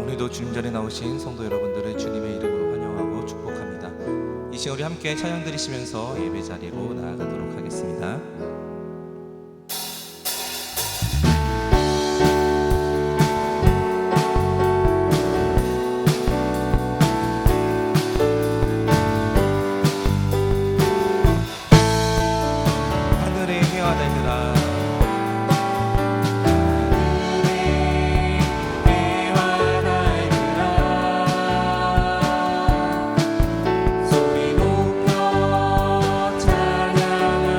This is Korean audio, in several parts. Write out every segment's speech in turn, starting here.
오늘도 주님 전에 나오신 성도 여러분들을 주님의 이름으로 환영하고 축복합니다. 이 시간 우리 함께 찬양 드리시면서 예배 자리로 나아가도록 하겠습니다. 하늘의 해와 달들아 소리 높여 찬양하여라.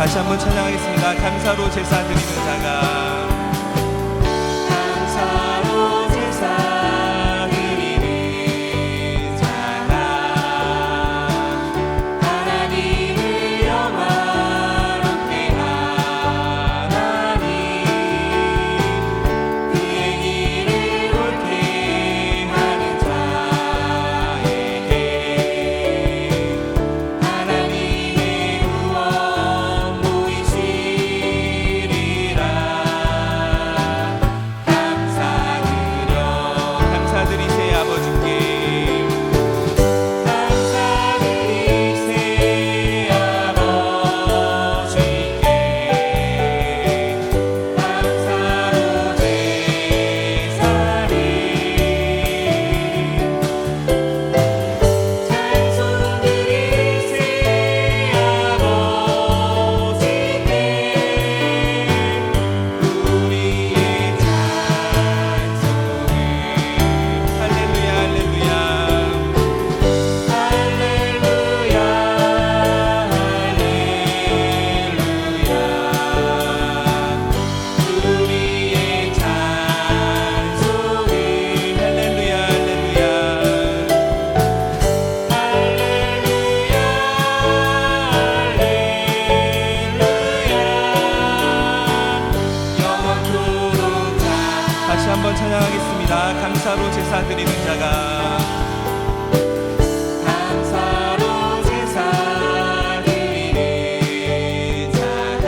다시 한번 찬양하겠습니다. 감사로 제사 드리는 자가 감사로 제사 드리는 자가 하나님을 영화롭게 하나니 그의 길을 옳게 하는 자에게 하나님의 구원 보이시리라. 감사드리세 아버지께 감사드리세 아버지께 감사로 제사를 찬송 드리세 아버지께 우리의 찬송을 할렐루야 할렐루야 할렐루야 할렐루야 우리의 찬송을 할렐루야 할렐루야 영원토록 다시 한번 찬양하겠습니다. 감사로 제사 드리는 자가 감사로 제사 드리는 자가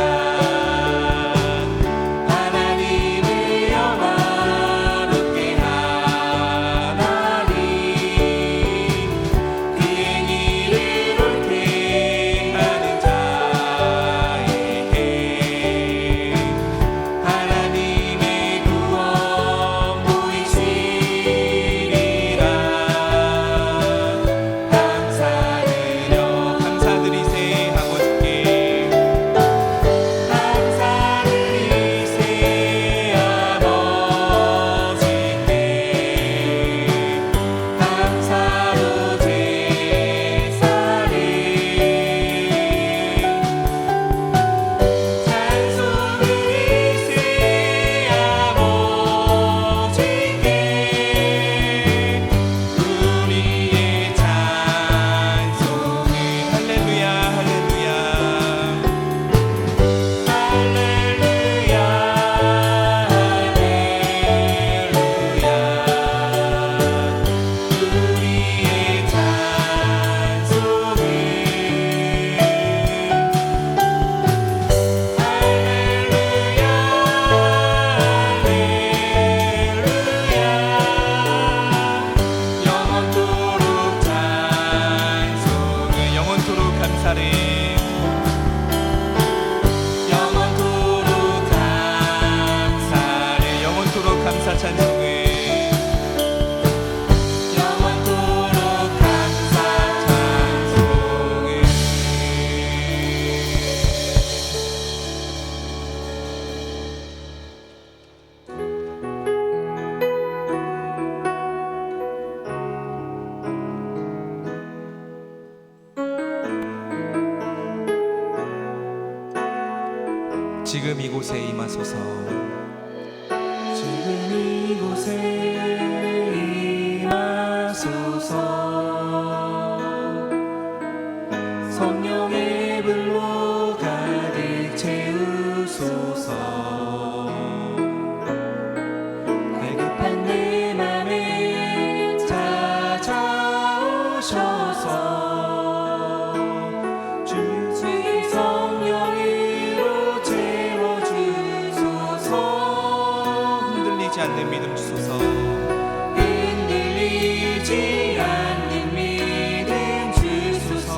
하나님을 영화롭게 하나니 그의 길을 옳게 하는 자에게 하나님의 구원 보이시리라. 감사드리세 아버지께 감사드리세 아버지께 감사로 제사를 찬송 드리세 아버지께 우리의 찬송을 할렐루야 할렐루야 할렐루야 할렐루야 우리의 찬송을 영원토록 찬송을 영원토록 감사를 영원토록 감사를 영원토록 감사 찬송을 영원토록 감사 찬송을 지금 이곳에 임하소서 지금 이곳에 임하소서 성령의 불로 가득 채우소서 갈급한 내 맘에 찾아오셔서 주의 성령으로 채워주소서 흔들리지 않는 믿음 주소서 흔들리지 않는 믿음 주소서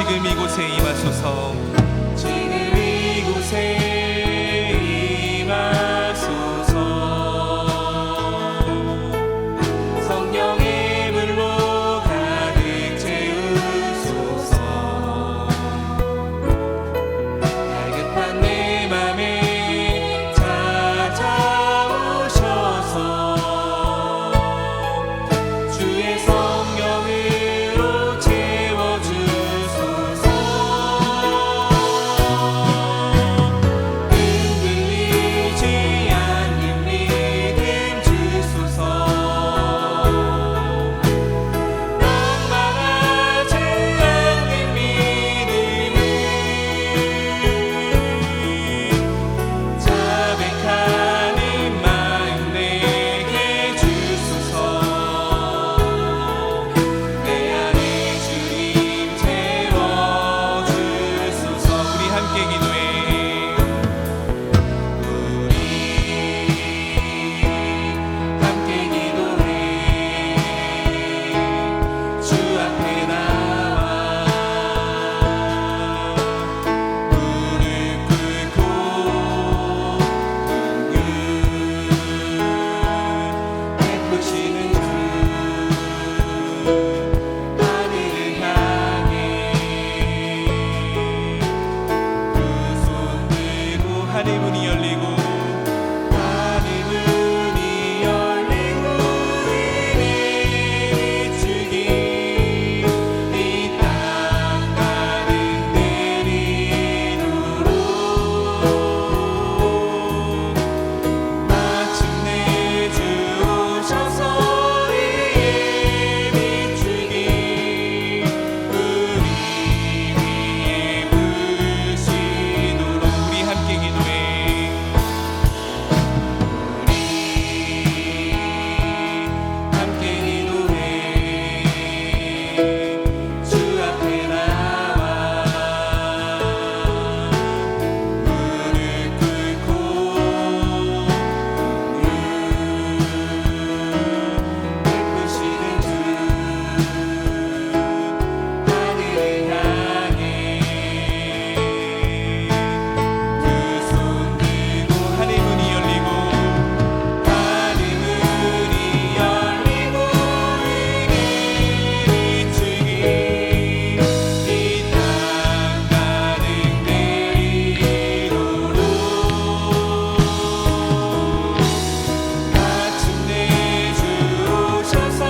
지금 이곳에 임하소서. 지금 이곳에 임하소서. 성령의 불로 가득 채우소서. 갈급한 내 맘에 찾아오셔서 주의 성령으로 채워주소서. 흔들리지 않는 믿음 주소서. 낭만하지 않는 믿음을 자백하는 마음 내게 주소서. 내 안에 주님 채워주소서. 우리 함께 기도해. 우리 함께 기도해. 주 앞에 나와 무릎 꿇고 베푸시는 주 하늘을 향해 두 손 들고 하늘 문이 열리고 하늘 문이 열리고 은혜 비추기 이 땅 가는 내리도록 마침내 주 오셔서 이에 비추기 우리 위에 부으시도록. 우리 함께 기도해. 우리 함께 기도해. 주 앞에 나와 무릎 꿇고 베푸시는 주 하늘을 향해 두 손 들고 하늘 문이 열리고 하늘 문이 열리고 은혜 비추기 이 땅 가는 내리도록 마침내 주 오셔서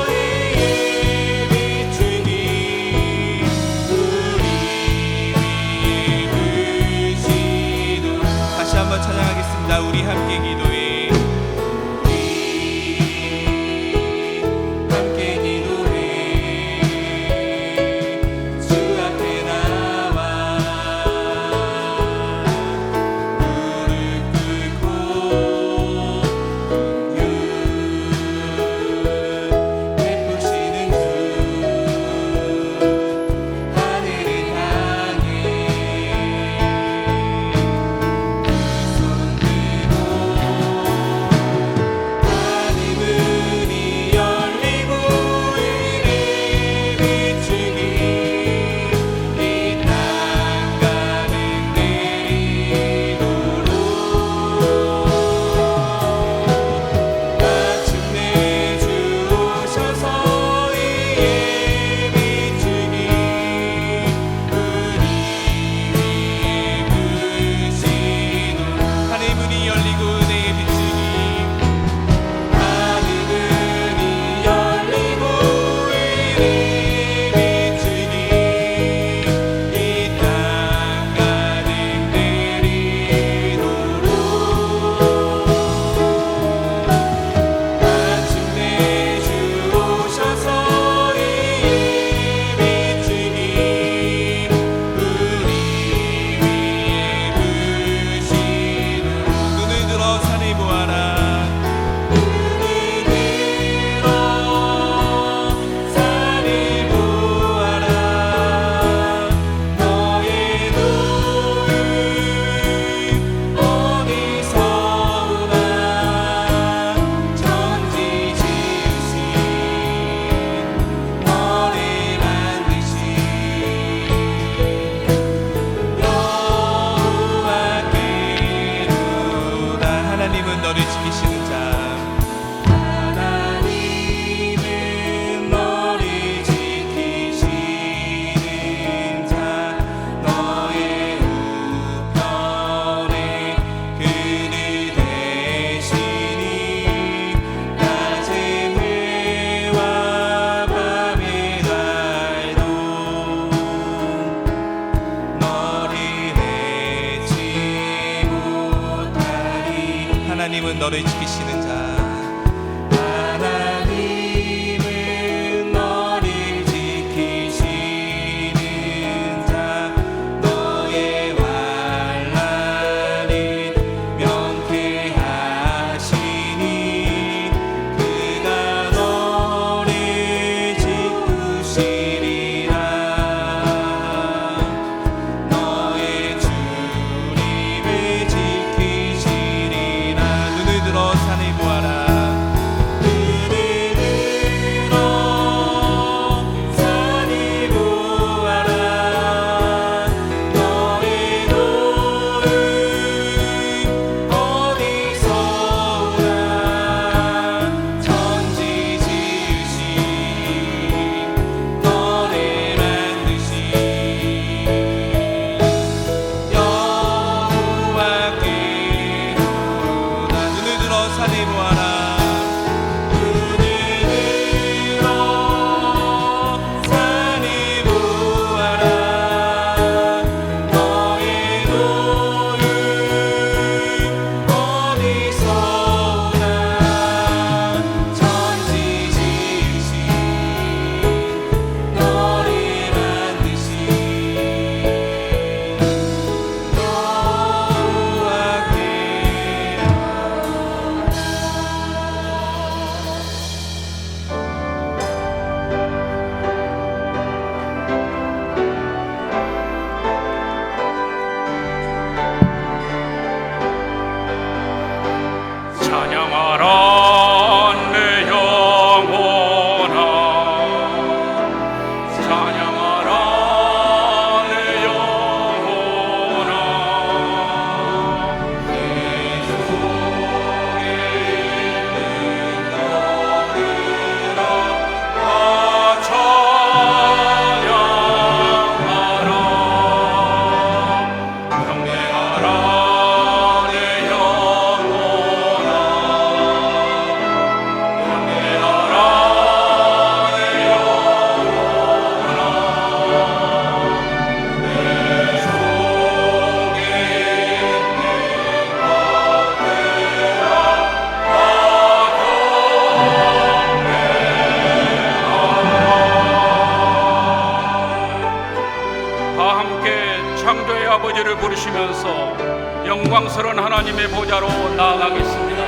이에 비추기 우리 위에 부으시도록. 다시 한번 찬양하겠습니다. 우리 함께 기도해. 우리 함께 기도해. 주 앞에 나와 무릎 꿇고 베푸시는 주 하늘을 향해 두 손 들고 하나님은 너를 지키시는 자. 하나님은 너를 지키시는 자. 너의 환난을 명쾌하시니 그가 너를 지키시리라. 너의 주님을 지키시리라. 눈을 들어 산을 보아라. 창조의 아버지를 부르시면서 영광스러운 하나님의 보좌로 나아가겠습니다.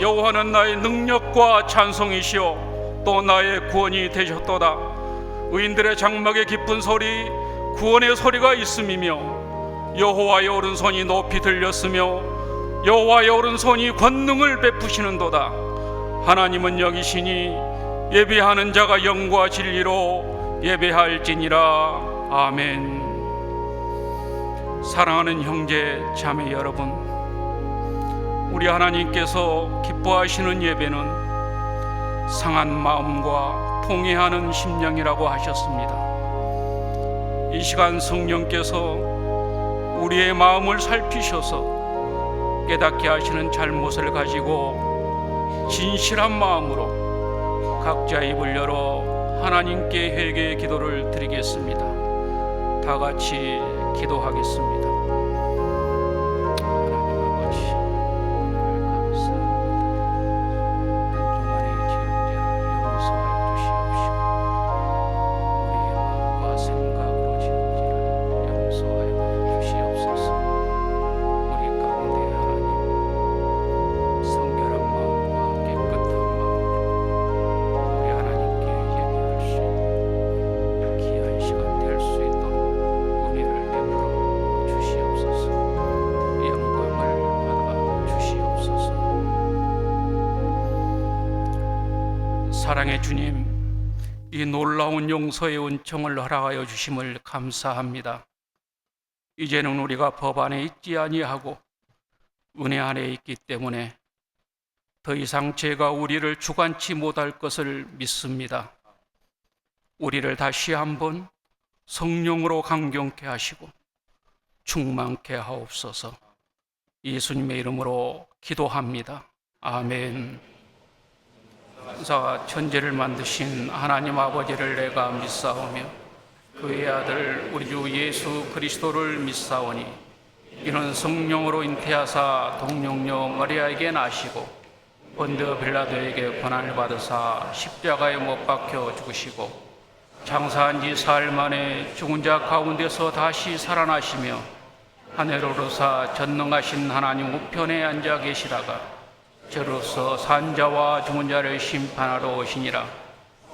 여호와는 나의 능력과 찬송이시요 또 나의 구원이 되셨도다. 의인들의 장막에 기쁜 소리, 구원의 소리가 있음이며 여호와의 오른손이 높이 들렸으며 여호와의 오른손이 권능을 베푸시는도다. 하나님은 여기시니 예배하는 자가 영과 진리로 예배할지니라. 아멘. 사랑하는 형제 자매 여러분, 우리 하나님께서 기뻐하시는 예배는 상한 마음과 통회하는 심령이라고 하셨습니다. 이 시간 성령께서 우리의 마음을 살피셔서 깨닫게 하시는 잘못을 가지고 진실한 마음으로 각자 입을 열어 하나님께 회개의 기도를 드리겠습니다. 다 같이 기도하겠습니다. 하나님 아버지, 오늘 감사합니다. 한주간의 지은 죄를 용서하여 주시옵시고 우리의 마음과 생각으로 지은 죄를 용서하여 주시옵소서. 우리 가운데 하나님 성결한 마음과 깨끗한 마음으로 우리 하나님께 예배할 수 있는 귀한 시간 될 수 있도록 은혜를 베풀어 주시옵소서. 영광을 받아 주시옵소서. 사랑의 주님, 이 놀라운 용서의 은총을 허락하여 주심을 감사합니다. 이제는 우리가 법 안에 있지 아니하고 은혜 안에 있기 때문에 더 이상 죄가 우리를 주관치 못할 것을 믿습니다. 우리를 다시 한번 성령으로 강경케 하시고 충만케 하옵소서. 예수님의 이름으로 기도합니다. 아멘. 천사와 천지를 만드신 하나님 아버지를 내가 믿사오며 그의 아들 우리 주 예수 그리스도를 믿사오니 이는 성령으로 잉태하사 동정녀 마리아에게 나시고 본디오 빌라도에게 고난을 받으사 십자가에 못 박혀 죽으시고 장사한 지 사흘 만에 죽은 자 가운데서 다시 살아나시며 하늘로 오르사 전능하신 하나님 우편에 앉아 계시다가 저로서 산자와 죽은 자를 심판하러 오시니라.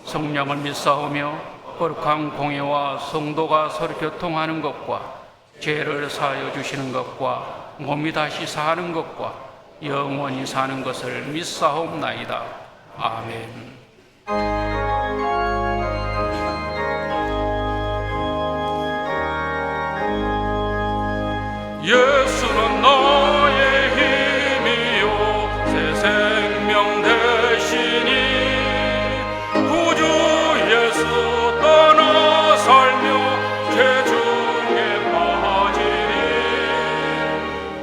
성령을 믿사오며 거룩한 공예와 성도가 서로 교통하는 것과 죄를 사하여 주시는 것과 몸이 다시 사는 것과 영원히 사는 것을 믿사옵나이다. 아멘. 예수는 나의 힘이요 새 생명 되시니 구주 예수 떠나 살며 죄 중에 빠지니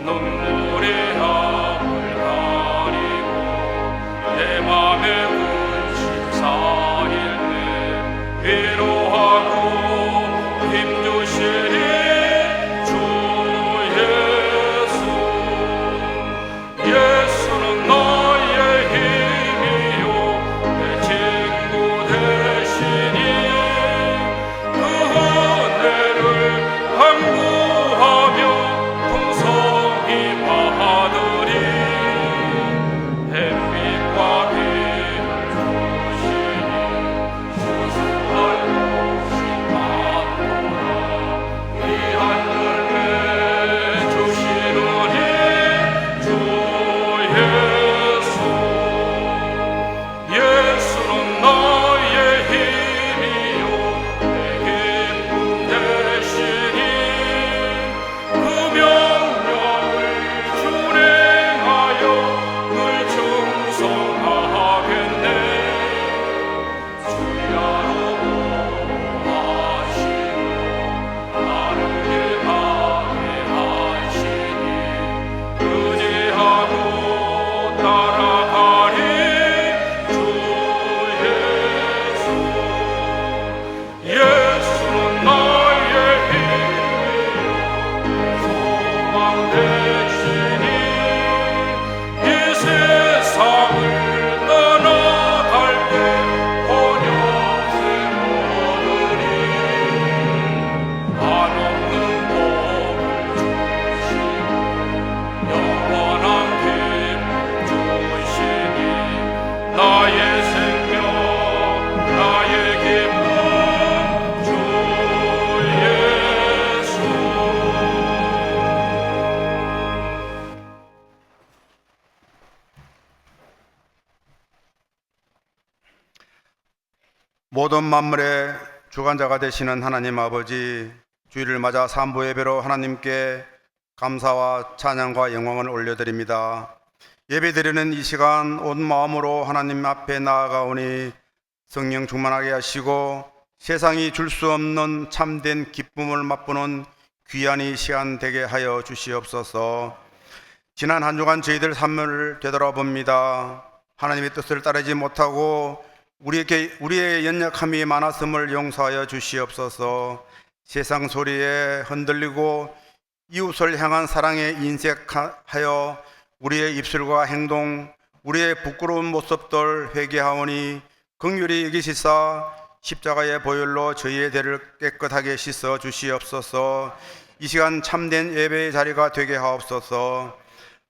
눈물이 앞을 가리고 내 맘에 군심 쌓일 때 위로하고 힘주시니 주 예수 모든 만물의 주관자가 되시는 하나님 아버지, 주일을 맞아 삼부 예배로 하나님께 감사와 찬양과 영광을 올려드립니다. 예배드리는 이 시간 온 마음으로 하나님 앞에 나아가오니 성령 충만하게 하시고 세상이 줄 수 없는 참된 기쁨을 맛보는 귀한 이 시간 되게 하여 주시옵소서. 지난 한 주간 저희들 삶을 되돌아봅니다. 하나님의 뜻을 따르지 못하고 우리의 연약함이 많았음을 용서하여 주시옵소서. 세상 소리에 흔들리고 이웃을 향한 사랑에 인색하여 우리의 입술과 행동, 우리의 부끄러운 모습들 회개하오니 긍휼히 여기시사 십자가의 보혈로 저희의 죄를 깨끗하게 씻어 주시옵소서. 이 시간 참된 예배의 자리가 되게 하옵소서.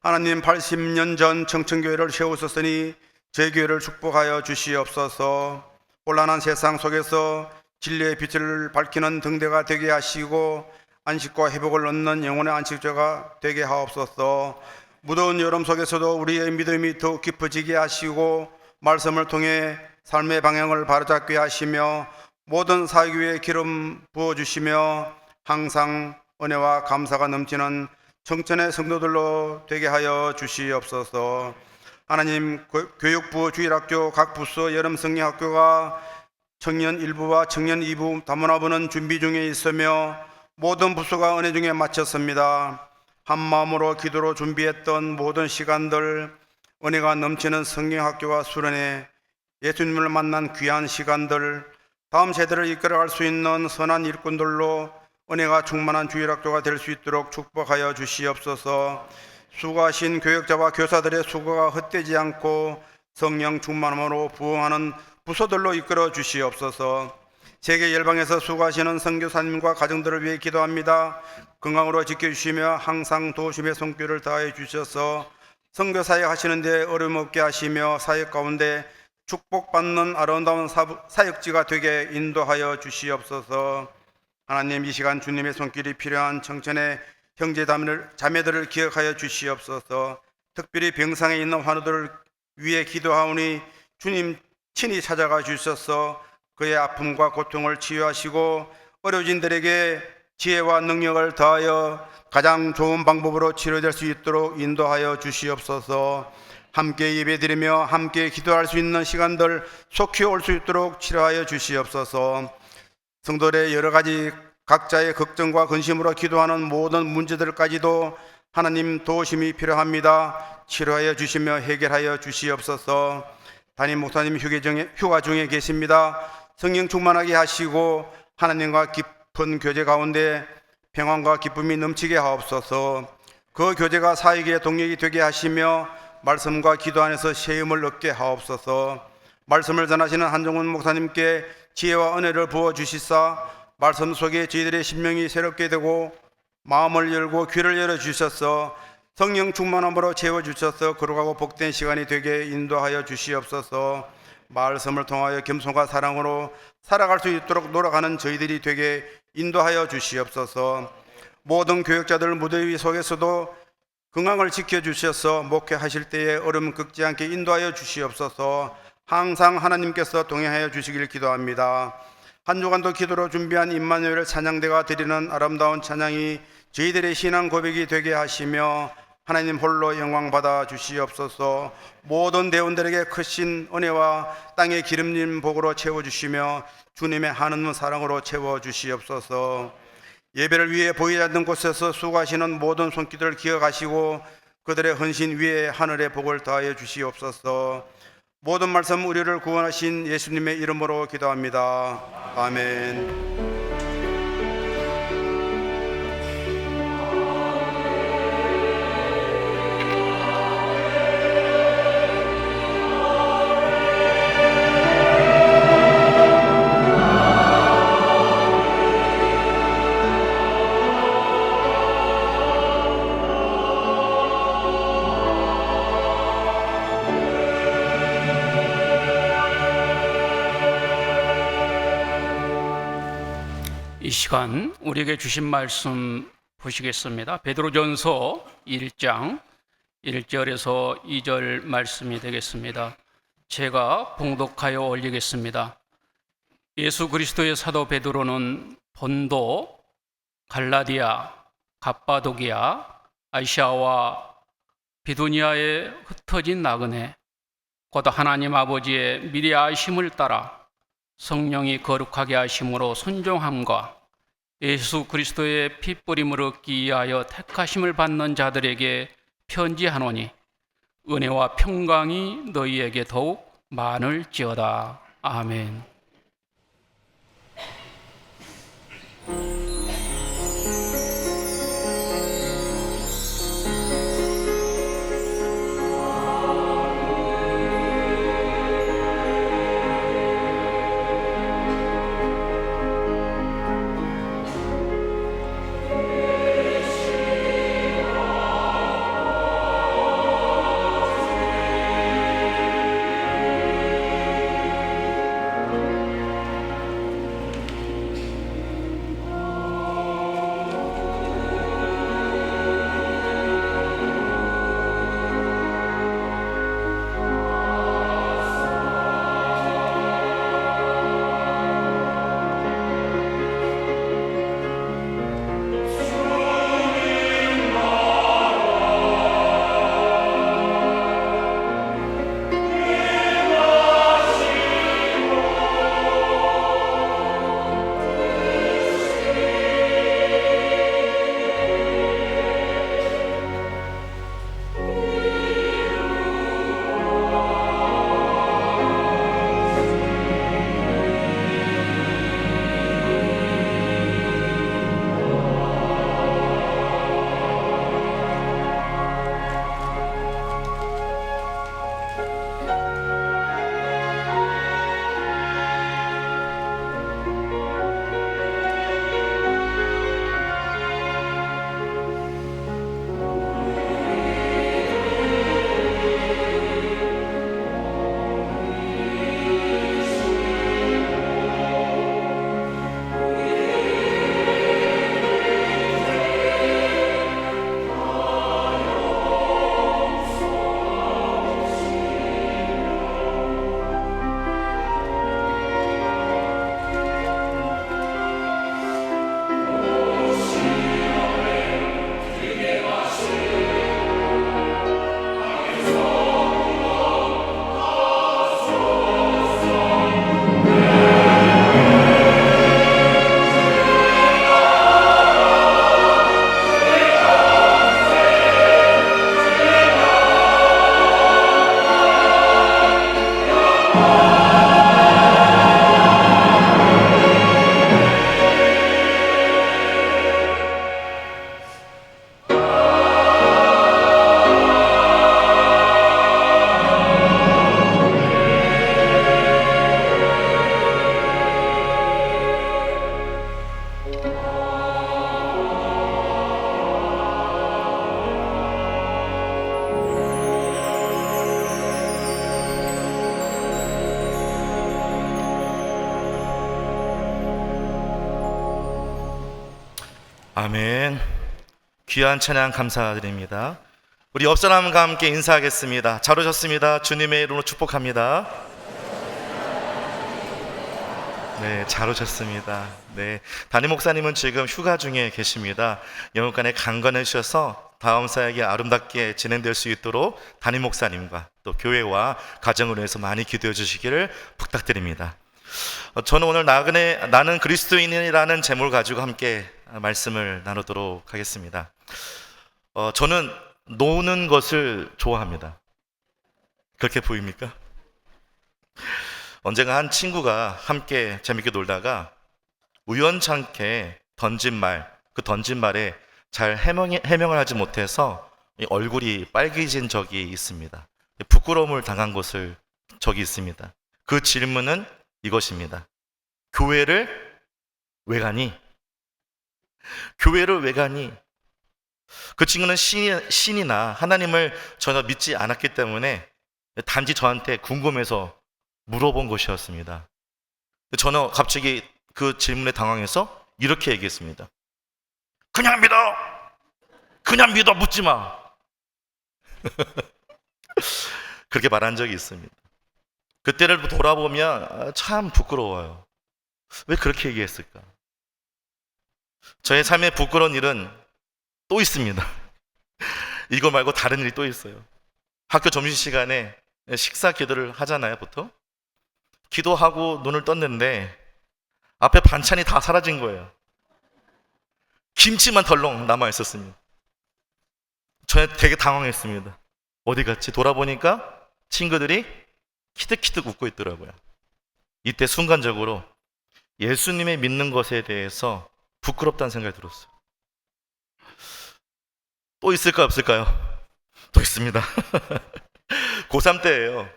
하나님, 80년 전 청천교회를 세우셨으니 저희 교회를 축복하여 주시옵소서. 혼란한 세상 속에서 진리의 빛을 밝히는 등대가 되게 하시고 안식과 회복을 얻는 영혼의 안식처가 되게 하옵소서. 무더운 여름 속에서도 우리의 믿음이 더욱 깊어지게 하시고 말씀을 통해 삶의 방향을 바로잡게 하시며 모든 사역 위에 기름 부어주시며 항상 은혜와 감사가 넘치는 청천의 성도들로 되게 하여 주시옵소서. 하나님, 교육부, 주일학교, 각 부서, 여름 성령학교가 청년 1부와 청년 2부 다문화부는 준비 중에 있으며 모든 부서가 은혜 중에 마쳤습니다. 한 마음으로 기도로 준비했던 모든 시간들, 은혜가 넘치는 성령학교와 수련회, 예수님을 만난 귀한 시간들, 다음 세대를 이끌어갈 수 있는 선한 일꾼들로 은혜가 충만한 주일학교가 될 수 있도록 축복하여 주시옵소서. 수고하신 교역자와 교사들의 수고가 헛되지 않고 성령 충만함으로 부흥하는 부서들로 이끌어 주시옵소서. 세계 열방에서 수고하시는 선교사님과 가정들을 위해 기도합니다. 건강으로 지켜주시며 항상 도우심의 손길을 다해 주셔서 선교 사역 하시는 데 어려움 없게 하시며 사역 가운데 축복받는 아름다운 사역지가 되게 인도하여 주시옵소서. 하나님, 이 시간 주님의 손길이 필요한 청천의 형제 자매들을 기억하여 주시옵소서. 특별히 병상에 있는 환우들을 위해 기도하오니 주님 친히 찾아가 주셔서 그의 아픔과 고통을 치유하시고 어려진들에게 지혜와 능력을 더하여 가장 좋은 방법으로 치료될 수 있도록 인도하여 주시옵소서. 함께 예배드리며 함께 기도할 수 있는 시간들 속히 올 수 있도록 치료하여 주시옵소서. 성도들의 여러 가지 각자의 걱정과 근심으로 기도하는 모든 문제들까지도 하나님 도우심이 필요합니다. 치료하여 주시며 해결하여 주시옵소서. 담임 목사님 휴가 중에 계십니다. 성령 충만하게 하시고 하나님과 깊은 교제 가운데 평안과 기쁨이 넘치게 하옵소서. 그 교제가 사역의 동력이 되게 하시며 말씀과 기도 안에서 셰임을 얻게 하옵소서. 말씀을 전하시는 한정훈 목사님께 지혜와 은혜를 부어주시사 말씀 속에 저희들의 심령이 새롭게 되고 마음을 열고 귀를 열어주셔서 성령 충만함으로 채워주셔서 거룩하고 복된 시간이 되게 인도하여 주시옵소서. 말씀을 통하여 겸손과 사랑으로 살아갈 수 있도록 노력하는 저희들이 되게 인도하여 주시옵소서. 모든 교역자들 무대 위 속에서도 건강을 지켜주셔서 목회하실 때에 어려움 겪지 않게 인도하여 주시옵소서. 항상 하나님께서 동행하여 주시길 기도합니다. 한 주간도 기도로 준비한 임마누엘 찬양대가 드리는 아름다운 찬양이 저희들의 신앙 고백이 되게 하시며 하나님 홀로 영광 받아 주시옵소서. 모든 대원들에게 크신 은혜와 땅의 기름진 복으로 채워주시며 주님의 한없는 사랑으로 채워주시옵소서. 예배를 위해 보이지 않는 곳에서 수고하시는 모든 손길을 기억하시고 그들의 헌신 위에 하늘의 복을 더하여 주시옵소서. 모든 말씀 우리를 구원하신 예수님의 이름으로 기도합니다. 아멘. 이 시간 우리에게 주신 말씀 보시겠습니다. 베드로전서 1장 1절에서 2절 말씀이 되겠습니다. 제가 봉독하여 올리겠습니다. 예수 그리스도의 사도 베드로는 본도, 갈라디아, 갑바도기아, 아시아와 비두니아에 흩어진 나그네, 곧 하나님 아버지의 미리 아심을 따라 성령이 거룩하게 하심으로 순종함과 예수 그리스도의 피뿌림을 얻기 위하여 택하심을 받는 자들에게 편지하노니 은혜와 평강이 너희에게 더욱 많을지어다. 아멘. 아멘. 귀한 찬양 감사드립니다. 우리 옆 사람과 함께 인사하겠습니다. 잘 오셨습니다. 주님의 이름으로 축복합니다. 네, 잘 오셨습니다. 네, 담임 목사님은 지금 휴가 중에 계십니다. 영육간에 강건해 주셔서 다음 사역이 아름답게 진행될 수 있도록 담임 목사님과 또 교회와 가정을 위해서 많이 기도해 주시기를 부탁드립니다. 저는 오늘 나는 그리스도인이라는 제목을 가지고 함께 말씀을 나누도록 하겠습니다. 저는 노는 것을 좋아합니다. 그렇게 보입니까? 언젠가 한 친구가 함께 재밌게 놀다가 우연찮게 던진 말에 잘 해명을 하지 못해서 얼굴이 빨개진 적이 있습니다. 부끄러움을 당한 적이 있습니다. 그 질문은 이것입니다. 교회를 왜 가니? 교회를 왜 가니? 그 친구는 신이나 하나님을 전혀 믿지 않았기 때문에 단지 저한테 궁금해서 물어본 것이었습니다. 저는 갑자기 그 질문에 당황해서 이렇게 얘기했습니다. 그냥 믿어, 묻지 마. 그렇게 말한 적이 있습니다. 그때를 돌아보면 참 부끄러워요. 왜 그렇게 얘기했을까? 저의 삶에 부끄러운 일은 또 있습니다. 이거 말고 다른 일이 또 있어요. 학교 점심시간에 식사 기도를 하잖아요, 보통. 기도하고 눈을 떴는데 앞에 반찬이 다 사라진 거예요. 김치만 덜렁 남아 있었습니다. 저는 되게 당황했습니다. 어디 갔지? 돌아보니까 친구들이 키득키득 웃고 있더라고요. 이때 순간적으로 예수님의 믿는 것에 대해서 부끄럽다는 생각이 들었어요. 또 있을까요, 없을까요? 또 있습니다. 고3 때예요.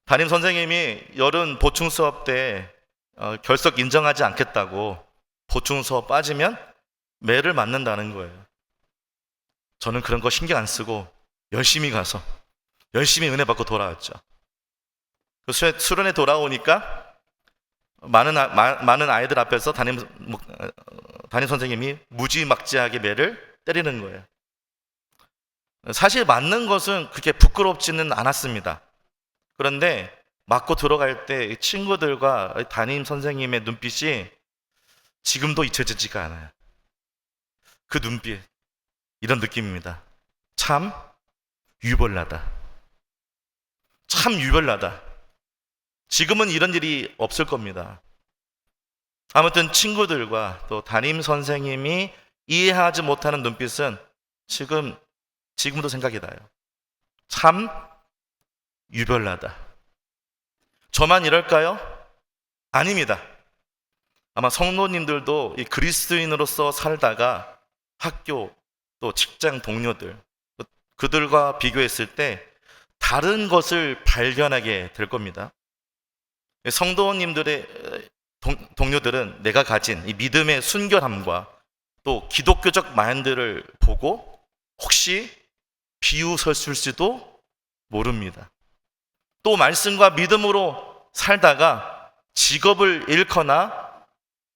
담임 선생님이 여름 보충 수업 때 결석 인정하지 않겠다고 보충 수업 빠지면 매를 맞는다는 거예요. 저는 그런 거 신경 안 쓰고 열심히 가서 열심히 은혜 받고 돌아왔죠. 수련회 돌아오니까 많은 아이들 앞에서 담임 선생님이 무지막지하게 매를 때리는 거예요. 사실 맞는 것은 그렇게 부끄럽지는 않았습니다. 그런데 맞고 들어갈 때 친구들과 담임 선생님의 눈빛이 지금도 잊혀지지가 않아요. 그 눈빛, 이런 느낌입니다. 참 유별나다. 참 유별나다. 지금은 이런 일이 없을 겁니다. 아무튼 친구들과 또 담임 선생님이 이해하지 못하는 눈빛은 지금도 생각이 나요. 참 유별나다. 저만 이럴까요? 아닙니다. 아마 성도님들도 이 그리스도인으로서 살다가 학교 또 직장 동료들 그들과 비교했을 때 다른 것을 발견하게 될 겁니다. 성도님들의 동료들은 내가 가진 이 믿음의 순결함과 또 기독교적 마인드를 보고 혹시 비웃었을지도 모릅니다. 또 말씀과 믿음으로 살다가 직업을 잃거나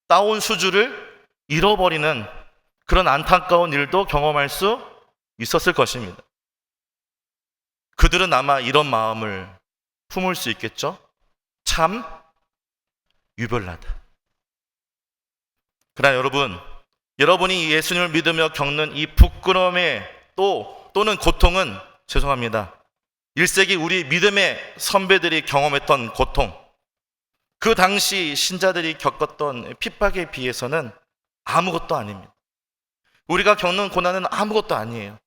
따온 수주를 잃어버리는 그런 안타까운 일도 경험할 수 있었을 것입니다. 그들은 아마 이런 마음을 품을 수 있겠죠? 참 유별나다. 그러나 여러분이 예수님을 믿으며 겪는 이 부끄러움의 또는 고통은 죄송합니다. 1세기 우리 믿음의 선배들이 경험했던 고통, 그 당시 신자들이 겪었던 핍박에 비해서는 아무것도 아닙니다. 우리가 겪는 고난은 아무것도 아니에요.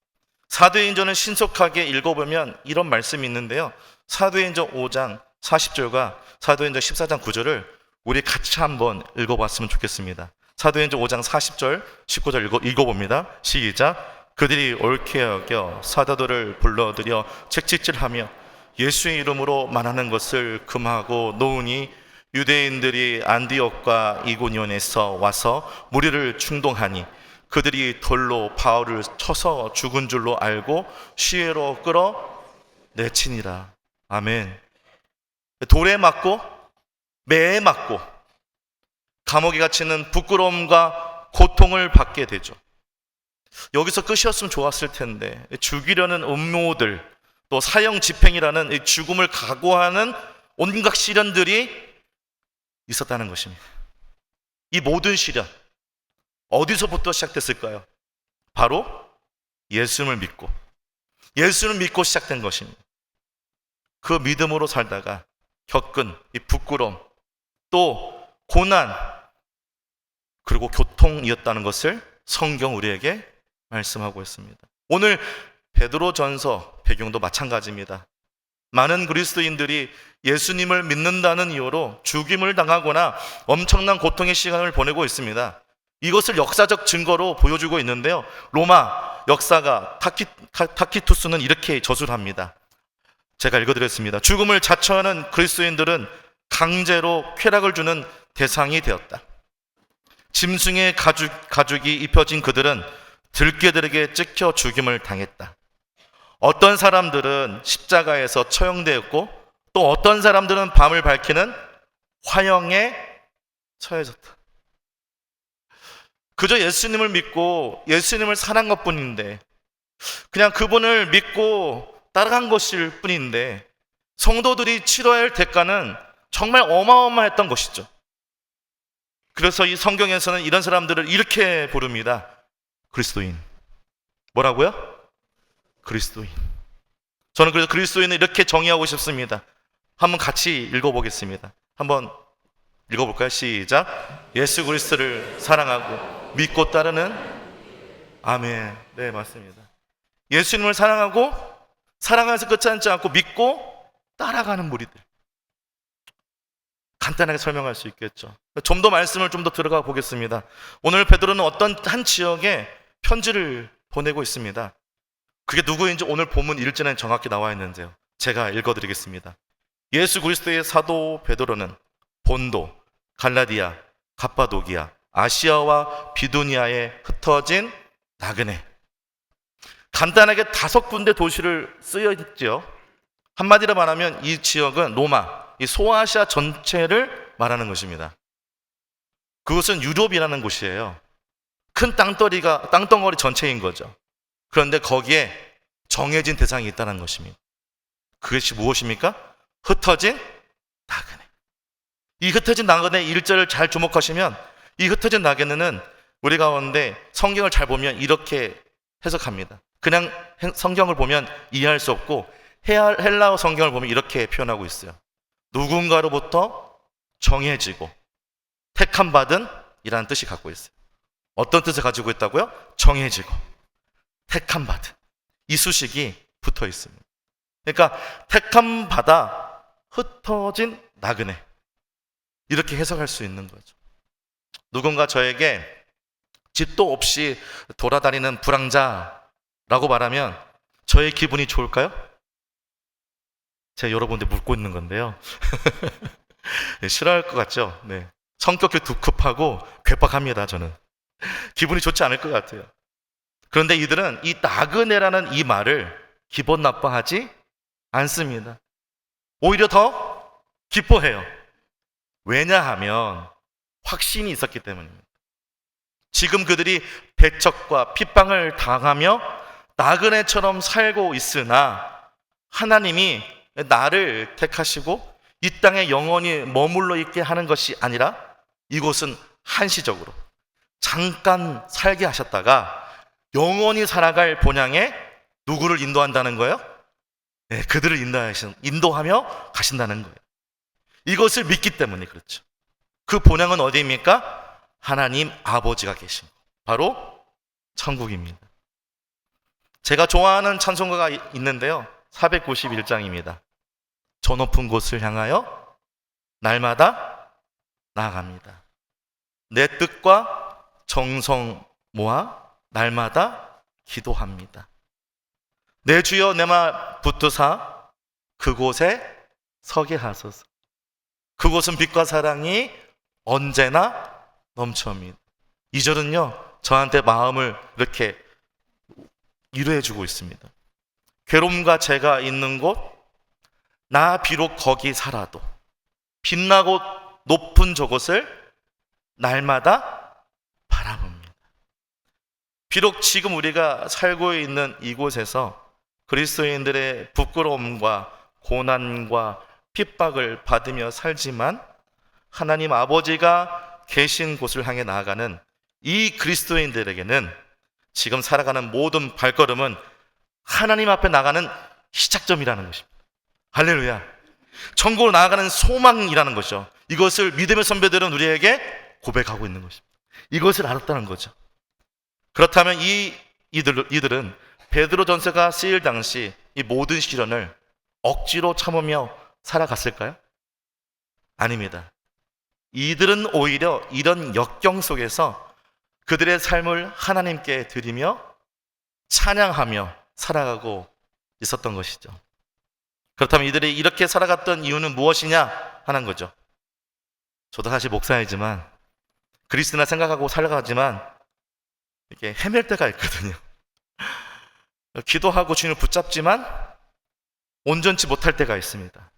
사도행전을 신속하게 읽어보면 이런 말씀이 있는데요. 사도행전 5장 40절과 사도행전 14장 9절을 우리 같이 한번 읽어봤으면 좋겠습니다. 사도행전 5장 40절, 19절 읽어봅니다. 시작. 그들이 옳게 여겨 사도들을 불러들여 책찍질하며 예수의 이름으로 말하는 것을 금하고 놓으니 유대인들이 안디옥과 이고니온에서 와서 무리를 충동하니 그들이 돌로 바울을 쳐서 죽은 줄로 알고 시외로 끌어 내치니라. 아멘. 돌에 맞고 매에 맞고 감옥에 갇히는 부끄러움과 고통을 받게 되죠. 여기서 끝이었으면 좋았을 텐데 죽이려는 음모들 또 사형 집행이라는 죽음을 각오하는 온갖 시련들이 있었다는 것입니다. 이 모든 시련 어디서부터 시작됐을까요? 바로 예수님을 믿고 시작된 것입니다. 그 믿음으로 살다가 겪은 이 부끄러움 또 고난 그리고 고통이었다는 것을 성경 우리에게 말씀하고 있습니다. 오늘 베드로전서 배경도 마찬가지입니다. 많은 그리스도인들이 예수님을 믿는다는 이유로 죽임을 당하거나 엄청난 고통의 시간을 보내고 있습니다. 이것을 역사적 증거로 보여주고 있는데요. 로마 역사가 타키투스는 이렇게 저술합니다. 제가 읽어드렸습니다. 죽음을 자처하는 그리스도인들은 강제로 쾌락을 주는 대상이 되었다. 짐승의 가죽이 입혀진 그들은 들깨들에게 찍혀 죽임을 당했다. 어떤 사람들은 십자가에서 처형되었고 또 어떤 사람들은 밤을 밝히는 화형에 처해졌다. 그저 예수님을 믿고 예수님을 사랑한 것뿐인데 그냥 그분을 믿고 따라간 것일 뿐인데 성도들이 치러야 할 대가는 정말 어마어마했던 것이죠. 그래서 이 성경에서는 이런 사람들을 이렇게 부릅니다. 그리스도인. 뭐라고요? 그리스도인. 저는 그래서 그리스도인을 이렇게 정의하고 싶습니다. 한번 같이 읽어보겠습니다. 한번 읽어볼까요? 시작. 예수 그리스도를 사랑하고 믿고 따르는 아멘. 네, 맞습니다. 예수님을 사랑하고 사랑해서 끝하지 않고 믿고 따라가는 무리들. 간단하게 설명할 수 있겠죠. 좀 더 말씀을 좀 더 들어가 보겠습니다. 오늘 베드로는 어떤 한 지역에 편지를 보내고 있습니다. 그게 누구인지 오늘 본문 1절에 정확히 나와 있는데요. 제가 읽어드리겠습니다. 예수 그리스도의 사도 베드로는 본도, 갈라디아, 갑바도기아, 아시아와 비두니아에 흩어진 나그네. 간단하게 5군데 도시를 쓰여 있죠. 한마디로 말하면 이 지역은 로마, 이 소아시아 전체를 말하는 것입니다. 그것은 유럽이라는 곳이에요. 큰 땅덩어리 전체인 거죠. 그런데 거기에 정해진 대상이 있다는 것입니다. 그것이 무엇입니까? 흩어진 나그네. 이 흩어진 나그네 1절을 잘 주목하시면 이 흩어진 나그네는 우리 가운데 성경을 잘 보면 이렇게 해석합니다. 그냥 성경을 보면 이해할 수 없고 헬라어 성경을 보면 이렇게 표현하고 있어요. 누군가로부터 정해지고 택함 받은 이라는 뜻이 갖고 있어요. 어떤 뜻을 가지고 있다고요? 정해지고 택함 받은 이 수식이 붙어 있습니다. 그러니까 택함 받아 흩어진 나그네 이렇게 해석할 수 있는 거죠. 누군가 저에게 집도 없이 돌아다니는 불황자라고 말하면 저의 기분이 좋을까요? 제가 여러분들 묻고 있는 건데요. 네, 싫어할 것 같죠? 네. 성격이 두껍하고 괴팍합니다. 저는 기분이 좋지 않을 것 같아요. 그런데 이들은 이 나그네라는 이 말을 기분 나빠하지 않습니다. 오히려 더 기뻐해요. 왜냐하면 확신이 있었기 때문입니다. 지금 그들이 배척과 핍박을 당하며 나그네처럼 살고 있으나 하나님이 나를 택하시고 이 땅에 영원히 머물러 있게 하는 것이 아니라 이곳은 한시적으로 잠깐 살게 하셨다가 영원히 살아갈 본향에 누구를 인도한다는 거예요? 네, 그들을 인도하며 가신다는 거예요. 이것을 믿기 때문에 그렇죠. 그 본향은 어디입니까? 하나님 아버지가 계신 것, 바로 천국입니다. 제가 좋아하는 찬송가가 있는데요. 491장입니다. 저 높은 곳을 향하여 날마다 나아갑니다. 내 뜻과 정성 모아 날마다 기도합니다. 내 주여 내 말 붙드사 그곳에 서게 하소서. 그곳은 빛과 사랑이 언제나 넘쳐옵니다. 이 절은요 저한테 마음을 이렇게 위로해 주고 있습니다. 괴로움과 죄가 있는 곳, 나 비록 거기 살아도 빛나고 높은 저곳을 날마다 바라봅니다. 비록 지금 우리가 살고 있는 이곳에서 그리스도인들의 부끄러움과 고난과 핍박을 받으며 살지만 하나님 아버지가 계신 곳을 향해 나아가는 이 그리스도인들에게는 지금 살아가는 모든 발걸음은 하나님 앞에 나가는 시작점이라는 것입니다. 할렐루야. 천국으로 나아가는 소망이라는 것이죠. 이것을 믿음의 선배들은 우리에게 고백하고 있는 것입니다. 이것을 알았다는 거죠. 그렇다면 이들은 베드로 전서가 쓰일 당시 이 모든 시련을 억지로 참으며 살아갔을까요? 아닙니다. 이들은 오히려 이런 역경 속에서 그들의 삶을 하나님께 드리며 찬양하며 살아가고 있었던 것이죠. 그렇다면 이들이 이렇게 살아갔던 이유는 무엇이냐 하는 거죠. 저도 사실 목사이지만 그리스도나 생각하고 살아가지만 이렇게 헤맬 때가 있거든요. 기도하고 주님을 붙잡지만 온전치 못할 때가 있습니다.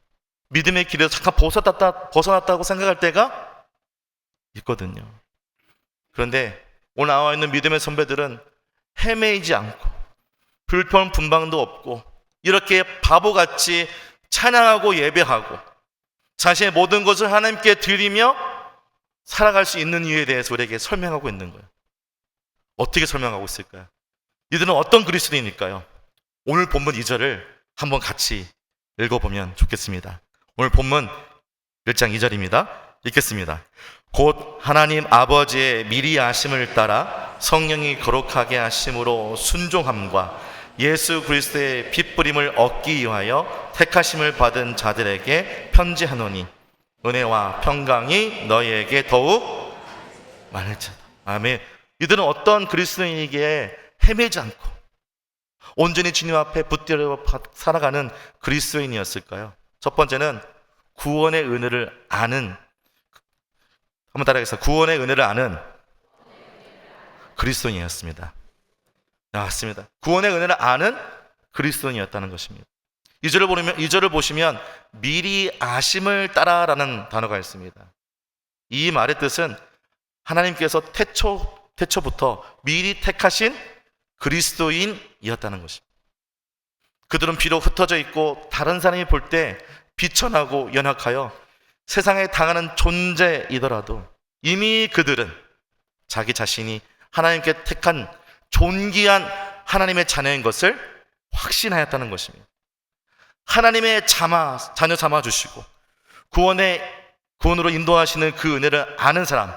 믿음의 길에서 잠깐 벗어났다고 생각할 때가 있거든요. 그런데 오늘 나와 있는 믿음의 선배들은 헤매이지 않고 불평 분방도 없고 이렇게 바보같이 찬양하고 예배하고 자신의 모든 것을 하나님께 드리며 살아갈 수 있는 이유에 대해서 우리에게 설명하고 있는 거예요. 어떻게 설명하고 있을까요? 이들은 어떤 그리스도인일까요? 오늘 본문 2절을 한번 같이 읽어보면 좋겠습니다. 오늘 본문 1장 2절입니다. 읽겠습니다. 곧 하나님 아버지의 미리 아심을 따라 성령이 거룩하게 하심으로 순종함과 예수 그리스도의 핏부림을 얻기 위하여 택하심을 받은 자들에게 편지하노니 은혜와 평강이 너희에게 더욱 많을지어다. 아멘. 이들은 어떤 그리스도인에게 헤매지 않고 온전히 주님 앞에 붙들어 살아가는 그리스도인이었을까요? 첫 번째는 구원의 은혜를 아는, 한번 따라하겠습니다. 구원의 은혜를 아는 그리스도인이었습니다. 맞습니다. 구원의 은혜를 아는 그리스도인이었다는 것입니다. 2절을 보시면 미리 아심을 따라라는 단어가 있습니다. 이 말의 뜻은 하나님께서 태초부터 미리 택하신 그리스도인이었다는 것입니다. 그들은 비록 흩어져 있고 다른 사람이 볼 때 비천하고 연약하여 세상에 당하는 존재이더라도 이미 그들은 자기 자신이 하나님께 택한 존귀한 하나님의 자녀인 것을 확신하였다는 것입니다. 하나님의 자녀 삼아 주시고 구원으로 인도하시는 그 은혜를 아는 사람,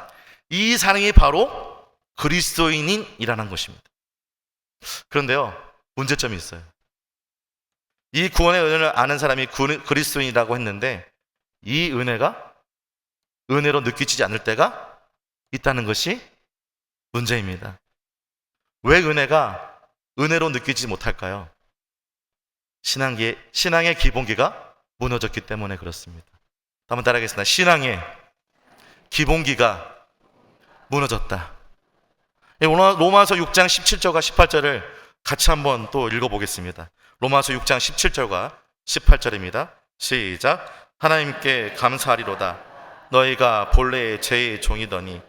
이 사람이 바로 그리스도인이라는 것입니다. 그런데요, 문제점이 있어요. 이 구원의 은혜를 아는 사람이 그리스도인이라고 했는데 이 은혜가 은혜로 느껴지지 않을 때가 있다는 것이 문제입니다. 왜 은혜가 은혜로 느끼지 못할까요? 신앙의 기본기가 무너졌기 때문에 그렇습니다. 한번 따라하겠습니다. 신앙의 기본기가 무너졌다. 로마서 6장 17절과 18절을 같이 한번 또 읽어보겠습니다. 로마서 6장 17절과 18절입니다. 시작. 하나님께 감사하리로다. 너희가 본래의 죄의 종이더니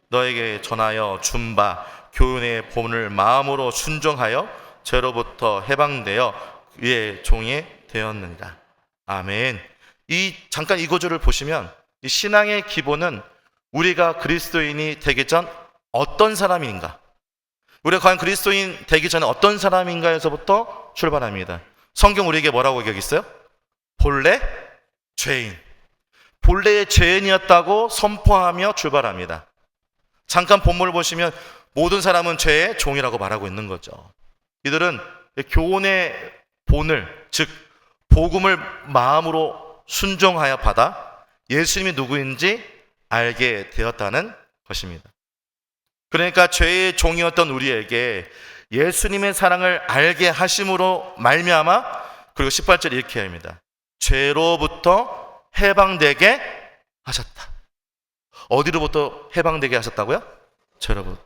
너에게 전하여 준 바 교훈의 본을 마음으로 순종하여 죄로부터 해방되어 그의 종이 되었느니라. 아멘. 잠깐 이 구절을 보시면 이 신앙의 기본은 우리가 그리스도인이 되기 전 어떤 사람인가, 우리가 과연 그리스도인 되기 전에 어떤 사람인가에서부터 출발합니다. 성경 우리에게 뭐라고 여기 있어요? 본래 죄인, 본래의 죄인이었다고 선포하며 출발합니다. 잠깐 본문을 보시면 모든 사람은 죄의 종이라고 말하고 있는 거죠. 이들은 교훈의 본을, 즉 복음을 마음으로 순종하여 받아 예수님이 누구인지 알게 되었다는 것입니다. 그러니까 죄의 종이었던 우리에게 예수님의 사랑을 알게 하심으로 말미암아, 그리고 18절 이렇게 합니다. 죄로부터 해방되게 하셨다. 어디로부터 해방되게 하셨다고요? 죄로부터.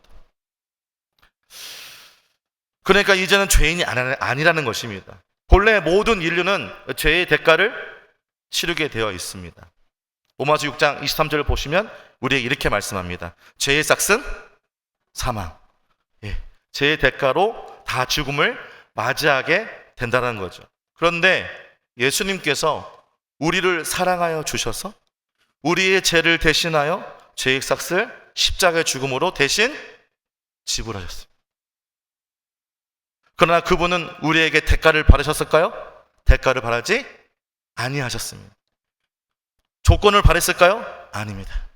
그러니까 이제는 죄인이 아니라는 것입니다. 본래 모든 인류는 죄의 대가를 치르게 되어 있습니다. 로마서 6장 23절을 보시면 우리에게 이렇게 말씀합니다. 죄의 삭은 사망. 죄의 대가로 다 죽음을 맞이하게 된다는 거죠. 그런데 예수님께서 우리를 사랑하여 주셔서 우리의 죄를 대신하여 죄의 삭을 십자가의 죽음으로 대신 지불하셨습니다. 그러나 그분은 우리에게 대가를 바라셨을까요? 대가를 바라지 아니하셨습니다. 조건을 바랬을까요? 아닙니다.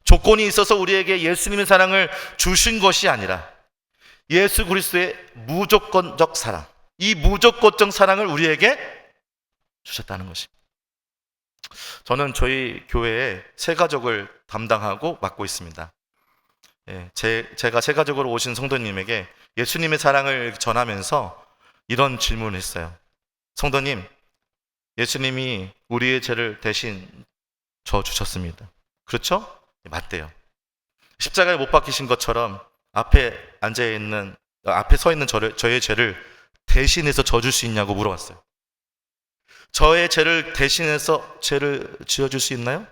조건이 있어서 우리에게 예수님의 사랑을 주신 것이 아니라 예수 그리스도의 무조건적 사랑, 이 무조건적 사랑을 우리에게 주셨다는 것입니다. 저는 저희 교회에 새가족을 담당하고 맡고 있습니다. 제가 새가족으로 오신 성도님에게 예수님의 사랑을 전하면서 이런 질문을 했어요. 성도님, 예수님이 우리의 죄를 대신 져주셨습니다. 그렇죠? 맞대요. 십자가에 못 박히신 것처럼 앞에 서 있는 저의 죄를 대신해서 져줄 수 있냐고 물어봤어요. 저의 죄를 대신해서 죄를 지어줄 수 있나요?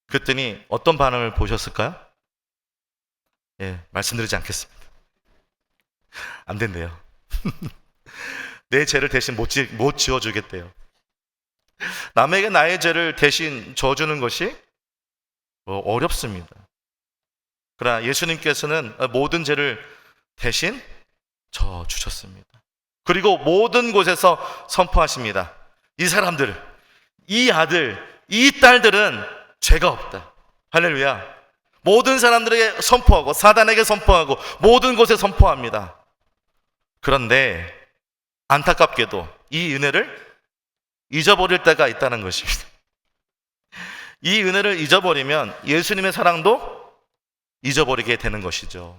그랬더니 어떤 반응을 보셨을까요? 말씀드리지 않겠습니다. 안 된대요. 내 죄를 대신 못 지어주겠대요. 남에게 나의 죄를 대신 져주는 것이 어렵습니다. 그러나 예수님께서는 모든 죄를 대신 져 주셨습니다. 그리고 모든 곳에서 선포하십니다. 이 사람들, 이 아들, 이 딸들은 죄가 없다. 할렐루야. 모든 사람들에게 선포하고 사단에게 선포하고 모든 곳에 선포합니다. 그런데 안타깝게도 이 은혜를 잊어버릴 때가 있다는 것입니다. 이 은혜를 잊어버리면 예수님의 사랑도 잊어버리게 되는 것이죠.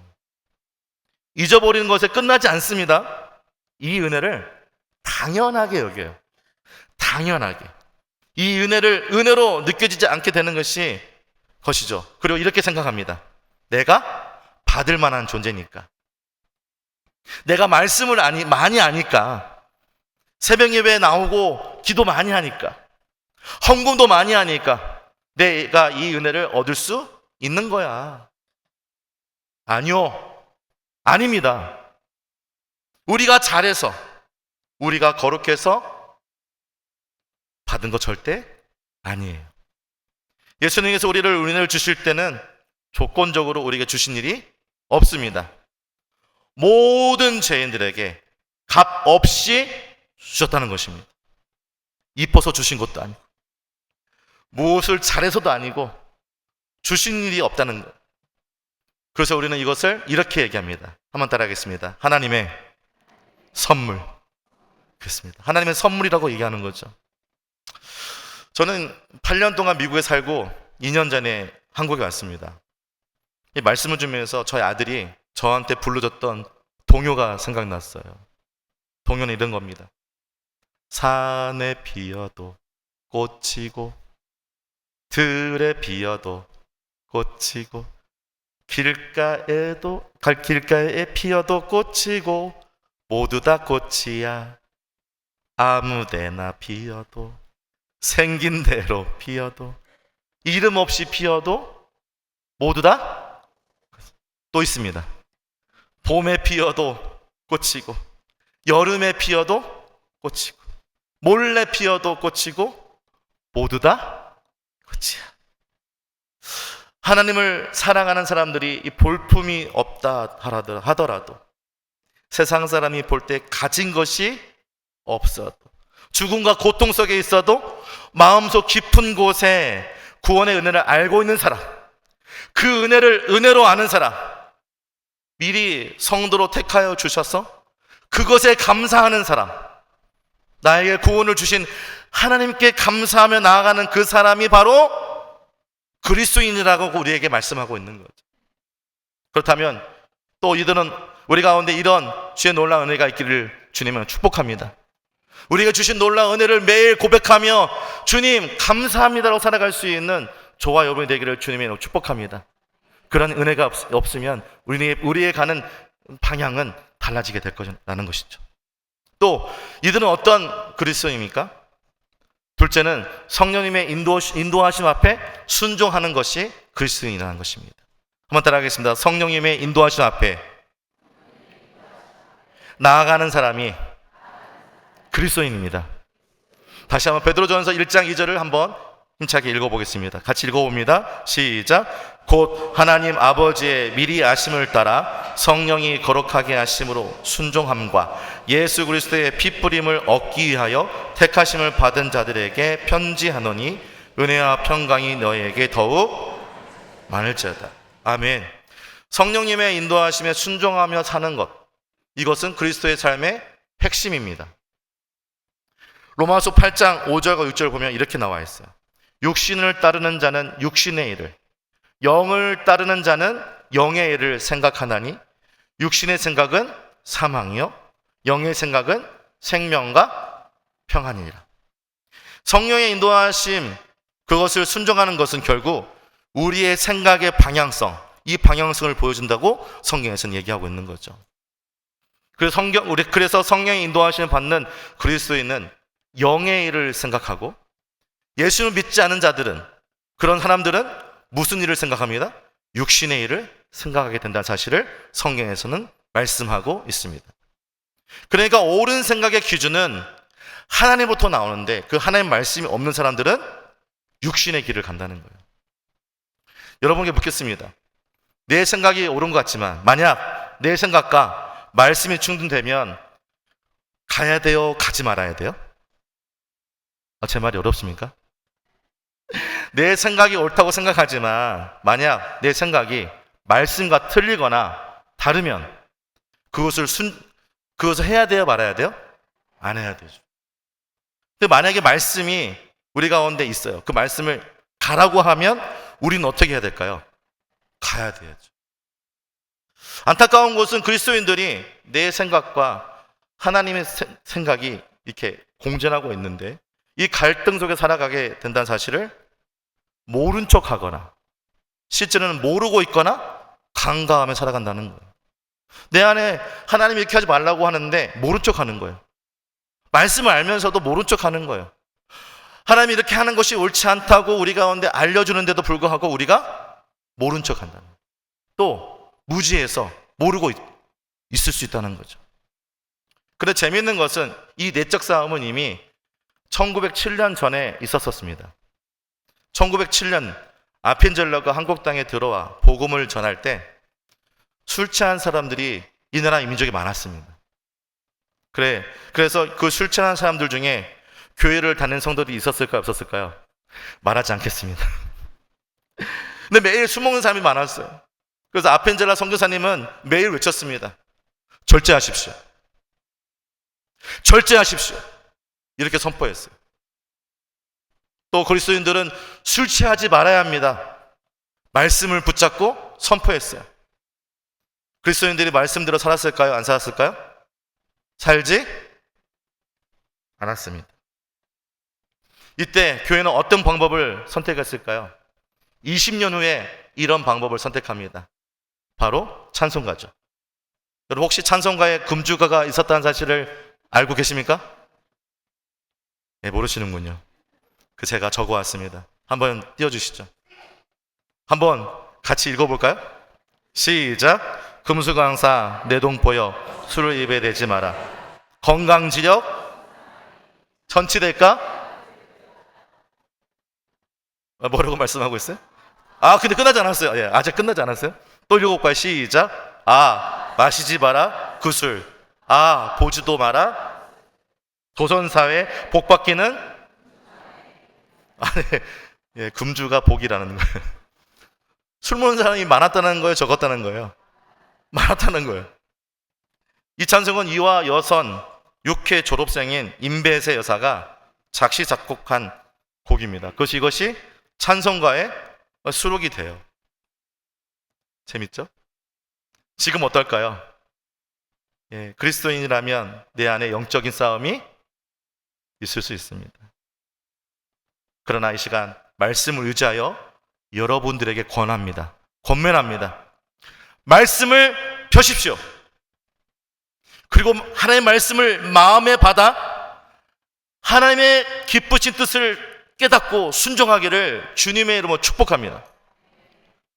잊어버리는 것에 끝나지 않습니다. 이 은혜를 당연하게 여겨요. 당연하게. 이 은혜를 은혜로 느껴지지 않게 되는 것이죠. 그리고 이렇게 생각합니다. 내가 받을 만한 존재니까. 내가 말씀을 많이 아니까. 새벽 예배에 나오고 기도 많이 하니까. 헌금도 많이 하니까 내가 이 은혜를 얻을 수 있는 거야. 아니요. 아닙니다. 우리가 잘해서, 우리가 거룩해서 받은 거 절대 아니에요. 예수님께서 우리를 은혜를 주실 때는 조건적으로 우리에게 주신 일이 없습니다. 모든 죄인들에게 값 없이 주셨다는 것입니다. 이뻐서 주신 것도 아니고 무엇을 잘해서도 아니고 주신 일이 없다는 것. 그래서 우리는 이것을 이렇게 얘기합니다. 한번 따라하겠습니다. 하나님의 선물. 그렇습니다. 하나님의 선물이라고 얘기하는 거죠. 저는 8년 동안 미국에 살고 2년 전에 한국에 왔습니다. 이 말씀을 주면서 저희 아들이 저한테 불러줬던 동요가 생각났어요. 동요는 이런 겁니다. 산에 피어도 꽃이고 들에 피어도 꽃이고 길가에 피어도 꽃이고 모두 다 꽃이야. 아무데나 피어도 생긴 대로 피어도 이름 없이 피어도 모두 다 또 있습니다. 봄에 피어도 꽃이고 여름에 피어도 꽃이고 몰래 피어도 꽃이고 모두 다 꽃이야. 하나님을 사랑하는 사람들이 이 볼품이 없다 하더라도 세상 사람이 볼 때 가진 것이 없어도 죽음과 고통 속에 있어도 마음속 깊은 곳에 구원의 은혜를 알고 있는 사람, 그 은혜를 은혜로 아는 사람, 미리 성도로 택하여 주셔서 그것에 감사하는 사람, 나에게 구원을 주신 하나님께 감사하며 나아가는 그 사람이 바로 그리스도인이라고 우리에게 말씀하고 있는 거죠. 그렇다면 또 이들은 우리 가운데 이런 주의 놀라운 은혜가 있기를 주님은 축복합니다. 우리가 주신 놀라운 은혜를 매일 고백하며 주님 감사합니다라고 살아갈 수 있는 저와 여러분이 되기를 주님이 축복합니다. 그런 은혜가 없으면 우리의 가는 방향은 달라지게 될 거라는 것이죠. 또 이들은 어떤 그리스도입니까? 둘째는 성령님의 인도하심 앞에 순종하는 것이 그리스도인이라는 것입니다. 한번 따라하겠습니다. 성령님의 인도하심 앞에 나아가는 사람이 그리스도인입니다. 다시 한번 베드로전서 1장 2절을 한번 힘차게 읽어보겠습니다. 같이 읽어봅니다. 시작. 곧 하나님 아버지의 미리 아심을 따라 성령이 거룩하게 하심으로 순종함과 예수 그리스도의 핏부림을 얻기 위하여 택하심을 받은 자들에게 편지하노니 은혜와 평강이 너희에게 더욱 많을지어다. 아멘. 성령님의 인도하심에 순종하며 사는 것, 이것은 그리스도의 삶의 핵심입니다. 로마서 8장 5절과 6절 보면 이렇게 나와 있어요. 육신을 따르는 자는 육신의 일을, 영을 따르는 자는 영의 일을 생각하나니 육신의 생각은 사망이요 영의 생각은 생명과 평안이니라. 성령의 인도하심, 그것을 순종하는 것은 결국 우리의 생각의 방향성, 이 방향성을 보여준다고 성경에서는 얘기하고 있는 거죠. 그래서 성령의 인도하심을 받는 그리스도인은 영의 일을 생각하고, 예수를 믿지 않은 자들은, 그런 사람들은 무슨 일을 생각합니다? 육신의 일을 생각하게 된다는 사실을 성경에서는 말씀하고 있습니다. 그러니까 옳은 생각의 기준은 하나님부터 나오는데 그 하나님 말씀이 없는 사람들은 육신의 길을 간다는 거예요. 여러분께 묻겠습니다. 내 생각이 옳은 것 같지만 만약 내 생각과 말씀이 충돌되면 가야 돼요? 가지 말아야 돼요? 제 말이 어렵습니까? 내 생각이 옳다고 생각하지만 만약 내 생각이 말씀과 틀리거나 다르면 그것을 해야 돼요? 말아야 돼요? 안 해야 되죠. 근데 만약에 말씀이 우리 가운데 있어요. 그 말씀을 가라고 하면 우리는 어떻게 해야 될까요? 가야 돼야죠. 안타까운 것은 그리스도인들이 내 생각과 하나님의 생각이 이렇게 공존하고 있는데 이 갈등 속에 살아가게 된다는 사실을 모른 척하거나 실제로는 모르고 있거나 간과하며 살아간다는 거예요. 내 안에 하나님이 이렇게 하지 말라고 하는데 모른 척하는 거예요. 말씀을 알면서도 모른 척하는 거예요. 하나님이 이렇게 하는 것이 옳지 않다고 우리 가운데 알려주는데도 불구하고 우리가 모른 척한다는 거예요. 또 무지해서 모르고 있을 수 있다는 거죠. 그런데 재미있는 것은 이 내적 싸움은 이미 1907년 전에 있었습니다. 1907년 아펜젤러가 한국 땅에 들어와 복음을 전할 때 술 취한 사람들이 이 나라 민족이 많았습니다. 그래서 그 술 취한 사람들 중에 교회를 다니는 성도들이 있었을까요? 없었을까요? 말하지 않겠습니다. 근데 매일 술 먹는 사람이 많았어요. 그래서 아펜젤라 선교사님은 매일 외쳤습니다. 절제하십시오. 절제하십시오. 이렇게 선포했어요. 또 그리스도인들은 술 취하지 말아야 합니다. 말씀을 붙잡고 선포했어요. 그리스도인들이 말씀대로 살았을까요? 안 살았을까요? 살지 않았습니다. 이때 교회는 어떤 방법을 선택했을까요? 20년 후에 이런 방법을 선택합니다. 바로 찬송가죠. 여러분 혹시 찬송가에 금주가가 있었다는 사실을 알고 계십니까? 네, 모르시는군요. 제가 적어왔습니다. 한번 띄워주시죠. 한번 같이 읽어볼까요? 시작. 금수강사 내 돈 보여 술을 입에 대지 마라. 건강지력 전치될까? 뭐라고 말씀하고 있어요? 근데 끝나지 않았어요. 예, 아직 끝나지 않았어요. 또 읽어볼까요? 시작. 마시지 마라 그 술. 보지도 마라. 도선사회 복받기는 네. 예, 금주가 복이라는 거예요. 술 먹는 사람이 많았다는 거예요? 적었다는 거예요? 많았다는 거예요. 이 찬송은 이화 여선 6회 졸업생인 임배세 여사가 작시 작곡한 곡입니다. 이것이 찬송가의 수록이 돼요. 재밌죠? 지금 어떨까요? 예, 그리스도인이라면 내 안에 영적인 싸움이 있을 수 있습니다. 그러나 이 시간 말씀을 의지하여 여러분들에게 권면합니다. 말씀을 펴십시오. 그리고 하나님의 말씀을 마음에 받아 하나님의 기쁘신 뜻을 깨닫고 순종하기를 주님의 이름으로 축복합니다.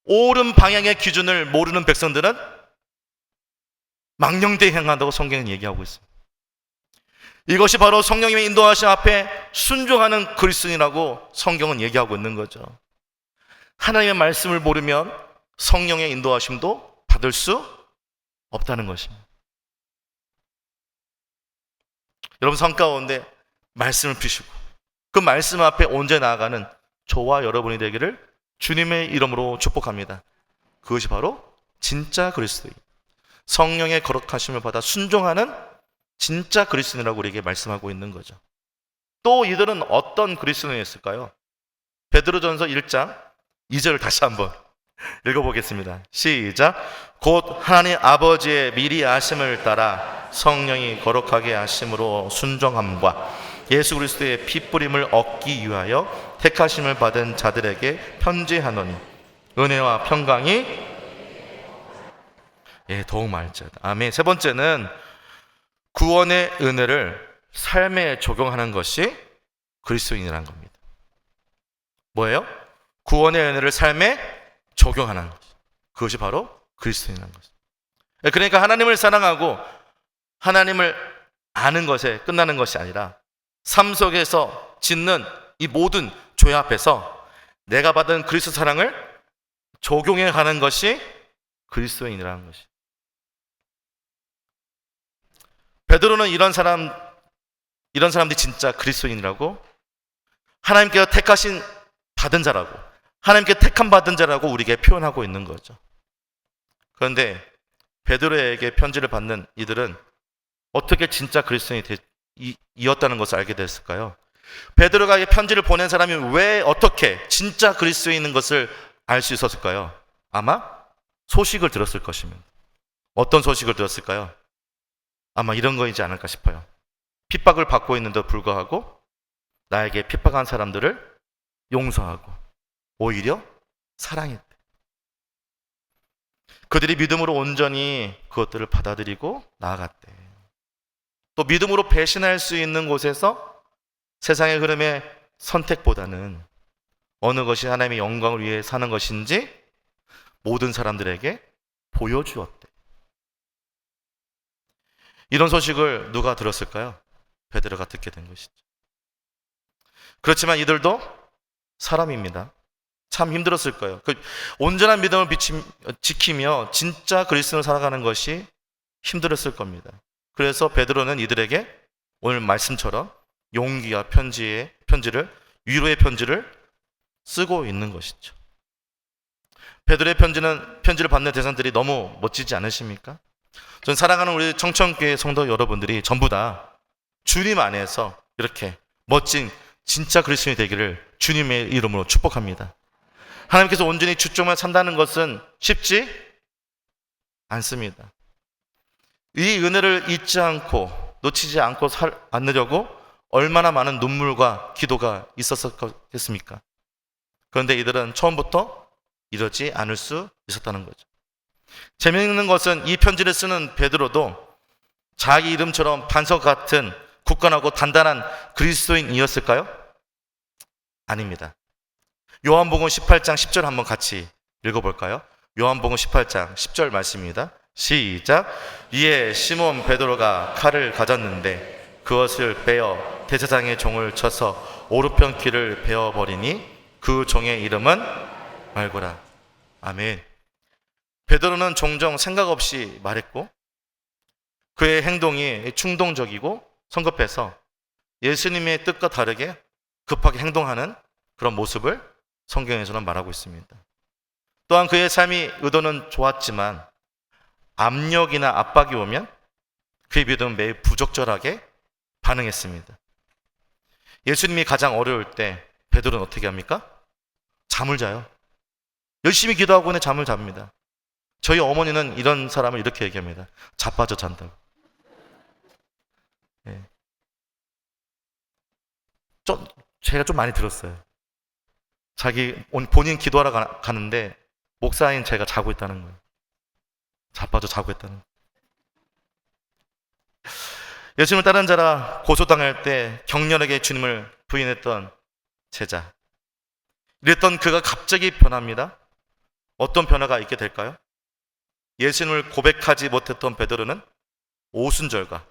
옳은 방향의 기준을 모르는 백성들은 망령되이 행한다고 성경은 얘기하고 있습니다. 이것이 바로 성령님의 인도하심 앞에 순종하는 그리스도인이라고 성경은 얘기하고 있는 거죠. 하나님의 말씀을 모르면 성령의 인도하심도 받을 수 없다는 것입니다. 여러분 삶 가운데 말씀을 피시고 그 말씀 앞에 온전히 나아가는 저와 여러분이 되기를 주님의 이름으로 축복합니다. 그것이 바로 진짜 그리스도인, 성령의 거룩하심을 받아 순종하는 진짜 그리스도인이라고 우리에게 말씀하고 있는 거죠. 또 이들은 어떤 그리스도인이었을까요? 베드로전서 1장 2절을 다시 한번 읽어보겠습니다. 시작. 곧 하나님 아버지의 미리 아심을 따라 성령이 거룩하게 하심으로 순종함과 예수 그리스도의 핏부림을 얻기 위하여 택하심을 받은 자들에게 편지하노니 은혜와 평강이 더욱 많을지어다. 아멘. 세 번째는 구원의 은혜를 삶에 적용하는 것이 그리스도인이라는 겁니다. 뭐예요? 구원의 은혜를 삶에 적용하는 것. 그것이 바로 그리스도인이라는 것입니다. 그러니까 하나님을 사랑하고 하나님을 아는 것에 끝나는 것이 아니라 삶 속에서 짓는 이 모든 죄 앞에서 내가 받은 그리스도 사랑을 적용해 가는 것이 그리스도인이라는 것이. 베드로는 이런 사람들이 진짜 그리스도인이라고, 하나님께서 택하신 받은 자라고, 하나님께 택함 받은 자라고 우리에게 표현하고 있는 거죠. 그런데 베드로에게 편지를 받는 이들은 어떻게 진짜 그리스도인이었다는 것을 알게 됐을까요? 베드로가 이 편지를 보낸 사람이 왜 어떻게 진짜 그리스도인인 것을 알 수 있었을까요? 아마 소식을 들었을 것입니다. 어떤 소식을 들었을까요? 아마 이런 거이지 않을까 싶어요. 핍박을 받고 있는데도 불구하고 나에게 핍박한 사람들을 용서하고 오히려 사랑했대. 그들이 믿음으로 온전히 그것들을 받아들이고 나아갔대. 또 믿음으로 배신할 수 있는 곳에서 세상의 흐름의 선택보다는 어느 것이 하나님의 영광을 위해 사는 것인지 모든 사람들에게 보여주었대. 이런 소식을 누가 들었을까요? 베드로가 듣게 된 것이죠. 그렇지만 이들도 사람입니다. 참 힘들었을 거예요. 그 온전한 믿음을 지키며 진짜 그리스도를 살아가는 것이 힘들었을 겁니다. 그래서 베드로는 이들에게 오늘 말씀처럼 용기와 편지를, 위로의 편지를 쓰고 있는 것이죠. 베드로의 편지를 받는 대상들이 너무 멋지지 않으십니까? 전 사랑하는 우리 청천교회 성도 여러분들이 전부 다 주님 안에서 이렇게 멋진 진짜 그리스도인이 되기를 주님의 이름으로 축복합니다. 하나님께서 온전히 주쪽만 산다는 것은 쉽지 않습니다. 이 은혜를 잊지 않고 놓치지 않으려고 얼마나 많은 눈물과 기도가 있었겠습니까? 그런데 이들은 처음부터 이러지 않을 수 있었다는 거죠. 재미있는 것은 이 편지를 쓰는 베드로도 자기 이름처럼 반석 같은 굳건하고 단단한 그리스도인이었을까요? 아닙니다. 요한복음 18장 10절 한번 같이 읽어볼까요? 요한복음 18장 10절 말씀입니다. 시작. 이에 시몬 베드로가 칼을 가졌는데 그것을 빼어 대제사장의 종을 쳐서 오른편 귀를 베어버리니 그 종의 이름은 말고라. 아멘. 베드로는 종종 생각 없이 말했고 그의 행동이 충동적이고 성급해서 예수님의 뜻과 다르게 급하게 행동하는 그런 모습을 성경에서는 말하고 있습니다. 또한 그의 삶이 의도는 좋았지만 압력이나 압박이 오면 그의 믿음은 매우 부적절하게 반응했습니다. 예수님이 가장 어려울 때 베드로는 어떻게 합니까? 잠을 자요. 열심히 기도하고는 잠을 잡니다. 저희 어머니는 이런 사람을 이렇게 얘기합니다. 자빠져 잔다고. 네. 제가 좀 많이 들었어요. 본인 기도하러 가는데 목사인 제가 자고 있다는 거예요. 자빠져 자고 있다는 거예요. 예수님을 따르는 자라 고소당할 때 격렬하게 주님을 부인했던 제자. 이랬던 그가 갑자기 변합니다. 어떤 변화가 있게 될까요? 예수님을 고백하지 못했던 베드로는 오순절과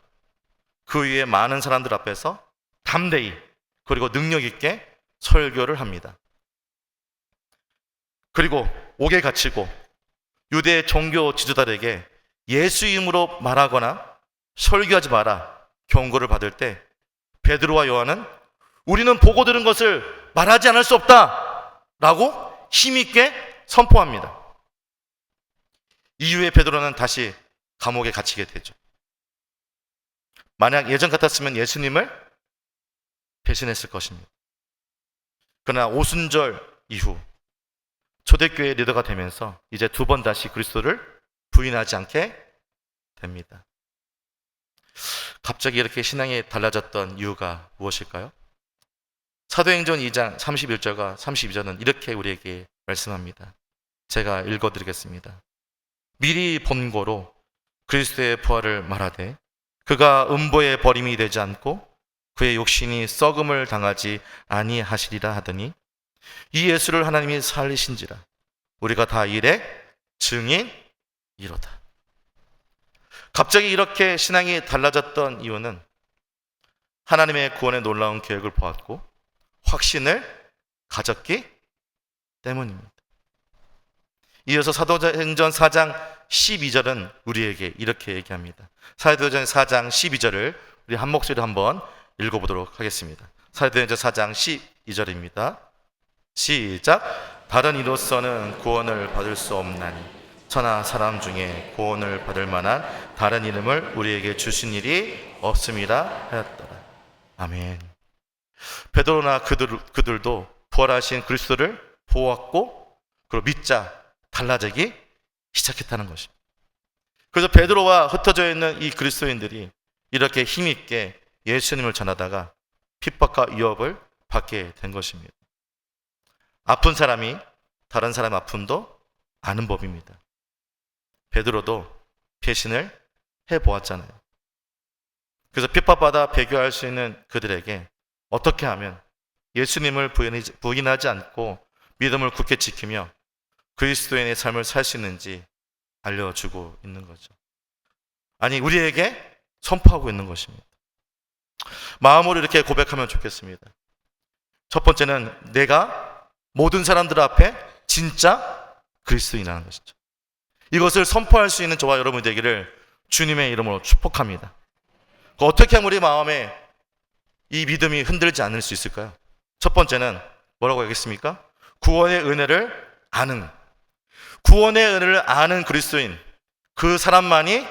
그 위에 많은 사람들 앞에서 담대히 그리고 능력 있게 설교를 합니다. 그리고 옥에 갇히고 유대 종교 지도자들에게 예수 이름으로 말하거나 설교하지 마라 경고를 받을 때 베드로와 요한은 우리는 보고 들은 것을 말하지 않을 수 없다 라고 힘있게 선포합니다. 이후에 베드로는 다시 감옥에 갇히게 되죠. 만약 예전 같았으면 예수님을 배신했을 것입니다. 그러나 오순절 이후 초대교회 리더가 되면서 이제 두 번 다시 그리스도를 부인하지 않게 됩니다. 갑자기 이렇게 신앙이 달라졌던 이유가 무엇일까요? 사도행전 2장 31절과 32절은 이렇게 우리에게 말씀합니다. 제가 읽어드리겠습니다. 미리 본고로 그리스도의 부활을 말하되 그가 음보의 버림이 되지 않고 그의 욕심이 썩음을 당하지 아니하시리라 하더니 이 예수를 하나님이 살리신지라 우리가 다 이래 증인이로다. 갑자기 이렇게 신앙이 달라졌던 이유는 하나님의 구원의 놀라운 계획을 보았고 확신을 가졌기 때문입니다. 이어서 사도행전 4장 12절은 우리에게 이렇게 얘기합니다. 사도행전 4장 12절을 우리 한 목소리로 한번 읽어보도록 하겠습니다. 사도행전 4장 12절입니다. 시작. 다른 이로서는 구원을 받을 수 없나니 천하 사람 중에 구원을 받을 만한 다른 이름을 우리에게 주신 일이 없음이라 하였더라. 아멘. 베드로나 그들도 부활하신 그리스도를 보았고 그리고 믿자 달라지기 시작했다는 것입니다. 그래서 베드로와 흩어져 있는 이 그리스도인들이 이렇게 힘있게 예수님을 전하다가 핍박과 위협을 받게 된 것입니다. 아픈 사람이 다른 사람의 아픔도 아는 법입니다. 베드로도 배신을 해보았잖아요. 그래서 핍박받아 배교할 수 있는 그들에게 어떻게 하면 예수님을 부인하지 않고 믿음을 굳게 지키며 그리스도인의 삶을 살 수 있는지 알려주고 있는 거죠. 아니, 우리에게 선포하고 있는 것입니다. 마음으로 이렇게 고백하면 좋겠습니다. 첫 번째는 내가 모든 사람들 앞에 진짜 그리스도인이라는 것이죠. 이것을 선포할 수 있는 저와 여러분이 되기를 주님의 이름으로 축복합니다. 어떻게 하면 우리 마음에 이 믿음이 흔들지 않을 수 있을까요? 첫 번째는 뭐라고 하겠습니까? 구원의 은혜를 아는 그리스도인, 그 사람만이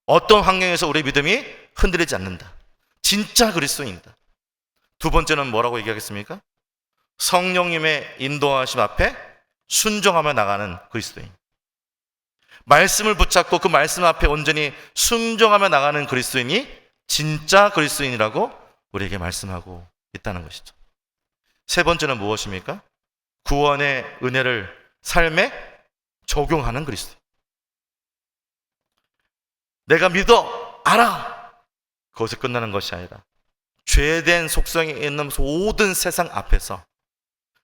어떤 환경에서 우리의 믿음이 흔들리지 않는다. 진짜 그리스도인이다. 두 번째는 뭐라고 얘기하겠습니까? 성령님의 인도하심 앞에 순종하며 나가는 그리스도인. 말씀을 붙잡고 그 말씀 앞에 온전히 순종하며 나가는 그리스도인이 진짜 그리스도인이라고 우리에게 말씀하고 있다는 것이죠. 세 번째는 무엇입니까? 구원의 은혜를 삶에 적용하는 그리스도인. 내가 믿어 알아 그것에 끝나는 것이 아니라 죄된 속성이 있는 모든 세상 앞에서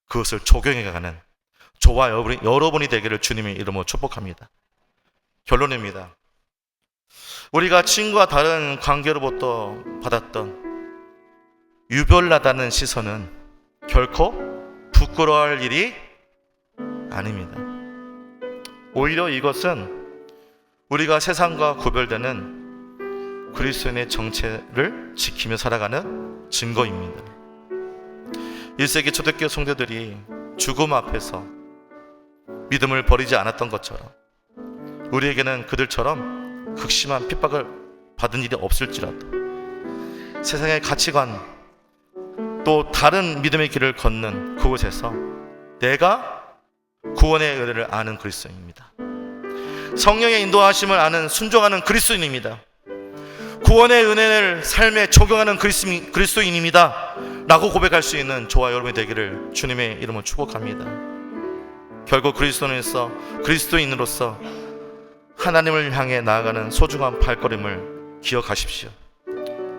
그것을 적용해가는 저와 여러분이 되기를 주님의 이름으로 축복합니다. 결론입니다. 우리가 친구와 다른 관계로부터 받았던 유별나다는 시선은 결코 부끄러워할 일이 아닙니다. 오히려 이것은 우리가 세상과 구별되는 그리스도인의 정체를 지키며 살아가는 증거입니다. 1세기 초대교회 성도들이 죽음 앞에서 믿음을 버리지 않았던 것처럼 우리에게는 그들처럼 극심한 핍박을 받은 일이 없을지라도 세상의 가치관 또 다른 믿음의 길을 걷는 그곳에서 내가 구원의 은혜를 아는 그리스도인입니다. 성령의 인도하심을 아는 순종하는 그리스도인입니다. 구원의 은혜를 삶에 적용하는 그리스도인입니다 라고 고백할 수 있는 저와 여러분이 되기를 주님의 이름으로 축복합니다. 결국 그리스도인으로서 하나님을 향해 나아가는 소중한 발걸음을 기억하십시오.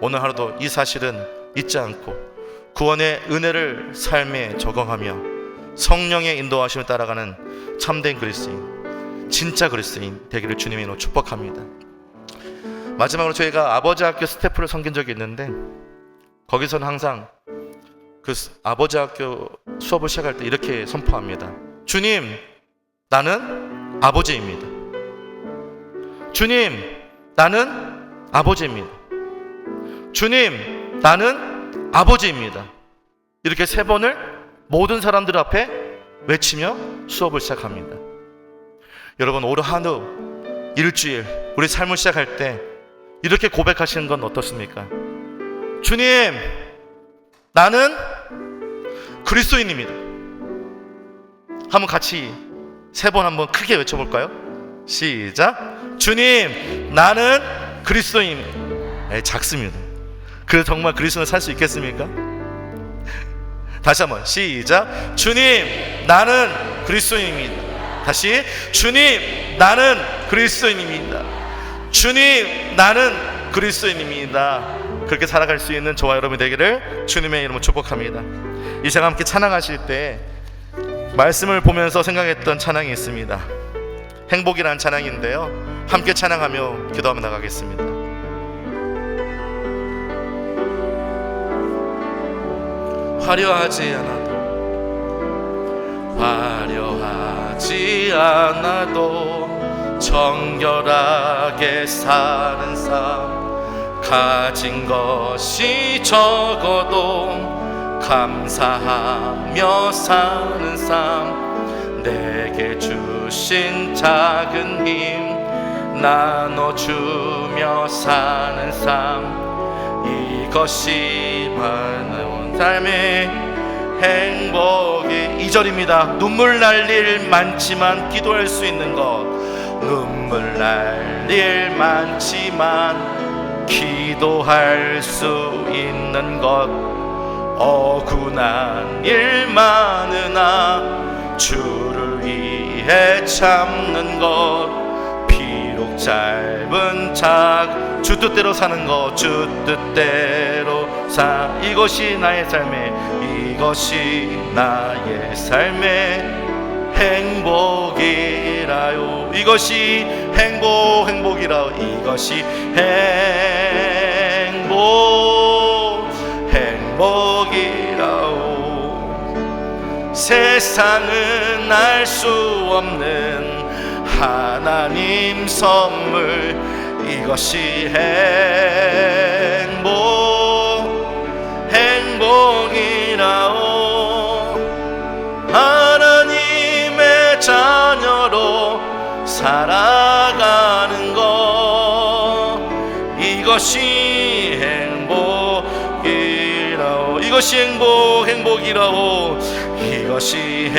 오늘 하루도 이 사실은 잊지 않고 구원의 은혜를 삶에 적용하며 성령의 인도하심을 따라가는 참된 그리스도인, 진짜 그리스도인 되기를 주님의 이름으로 축복합니다. 마지막으로 저희가 아버지 학교 스태프를 섬긴 적이 있는데 거기서는 항상 그 아버지 학교 수업을 시작할 때 이렇게 선포합니다. 주님, 나는 아버지입니다. 주님, 나는 아버지입니다. 주님, 나는 아버지입니다. 이렇게 3번을 모든 사람들 앞에 외치며 수업을 시작합니다. 여러분, 올 한해 일주일 우리 삶을 시작할 때 이렇게 고백하시는 건 어떻습니까? 주님, 나는 그리스도인입니다. 한번 같이 3번 한번 크게 외쳐볼까요? 시작. 주님, 나는 그리스도인입니다. 작습니다. 그래서 정말 그리스도인을 살 수 있겠습니까? 다시 한번 시작. 주님, 나는 그리스도인입니다. 다시. 주님, 나는 그리스도인입니다. 주님, 나는 그리스도인입니다. 그렇게 살아갈 수 있는 저와 여러분이 되기를 주님의 이름으로 축복합니다. 이 시간 함께 찬양하실 때 말씀을 보면서 생각했던 찬양이 있습니다. 행복이라는 찬양인데요, 함께 찬양하며 기도하며 나가겠습니다. 화려하지 않아도 하지 않아도 정결하게 사는 삶, 가진 것이 적어도 감사하며 사는 삶, 내게 주신 작은 힘 나눠주며 사는 삶, 이것이 바른 삶의 행복이. 2절입니다. 눈물 날 일 많지만 기도할 수 있는 것, 눈물 날 일 많지만 기도할 수 있는 것, 억울한 일 많으나 주를 위해 참는 것, 비록 짧은 주 뜻대로 사는 것, 주 뜻대로 이것이 나의 삶의, 이것이 나의 삶의 행복이라요. 이것이 행복이라요. 이것이 행복이라오. 세상은 알 수 없는 하나님 선물, 이것이 행복이라오. 하나님의 자녀로 살아가는 것, 이것이 행복이라오. 이것이 행복이라오. 이것이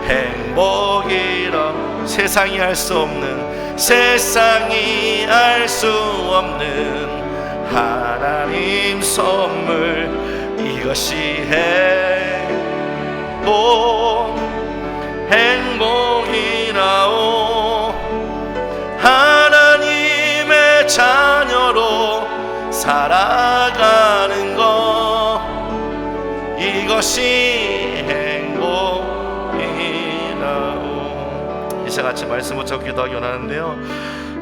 행복이라. 세상이 알 수 없는, 세상이 알 수 없는 하나님 선물, 이것이 행복이라오. 하나님의 자녀로 살아가는 것, 이것이 행복이라오. 이제같이 말씀 붙잡고 기도하기 원하는데요,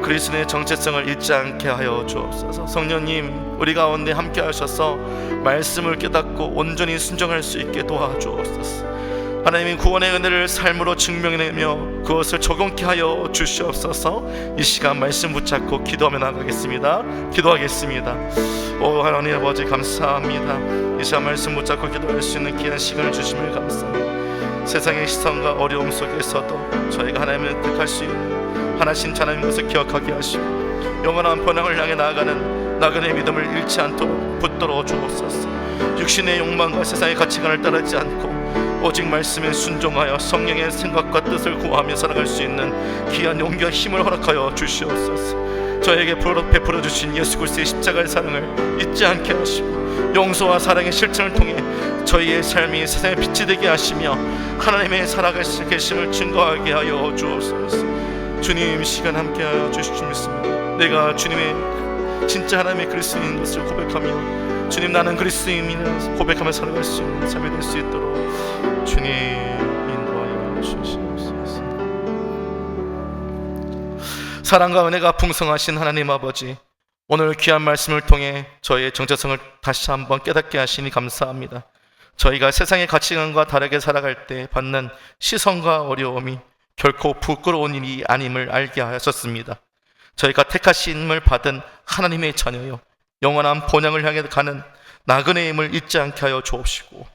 그리스도의 정체성을 잊지 않게 하여 주옵소서. 성령님, 우리 가운데 함께 하셔서 말씀을 깨닫고 온전히 순종할 수 있게 도와주옵소서. 하나님의 구원의 은혜를 삶으로 증명해내며 그것을 적용케 하여 주시옵소서. 이 시간 말씀 붙잡고 기도하며 나가겠습니다. 기도하겠습니다. 오 하나님 아버지, 감사합니다. 이 시간 말씀 붙잡고 기도할 수 있는 귀한 시간을 주심을 감사합니다. 세상의 시선과 어려움 속에서도 저희가 하나님을 택할 수 있는 하나신 하나님 것을 기억하게 하시고 영원한 번영을 향해 나아가는 나그네의 믿음을 잃지 않도록 붙들어 주옵소서. 육신의 욕망과 세상의 가치관을 따르지 않고 오직 말씀에 순종하여 성령의 생각과 뜻을 구하며 살아갈 수 있는 귀한 용기와 힘을 허락하여 주시옵소서. 저에게 베풀어 주신 예수 그리스도의 십자가의 사랑을 잊지 않게 하시고 용서와 사랑의 실천을 통해 저희의 삶이 세상의 빛이 되게 하시며 하나님의 살아계신 계심을 증거하게 하여 주옵소서. 주님, 시간 함께하여 주실 줄 믿습니다. 내가 주님의 진짜 하나님의 그리스도인 것을 고백하며 주님, 나는 그리스도인이라 고백하며 살아갈 수 있는 삶이 될 수 있도록 주님 인도하여 주시옵소서. 사랑과 은혜가 풍성하신 하나님 아버지, 오늘 귀한 말씀을 통해 저희의 정체성을 다시 한번 깨닫게 하시니 감사합니다. 저희가 세상의 가치관과 다르게 살아갈 때 받는 시선과 어려움이 결코 부끄러운 일이 아님을 알게 하셨습니다. 저희가 택하심을 받은 하나님의 자녀요, 영원한 본향을 향해 가는 나그네의 힘을 잊지 않게 하여 주옵시고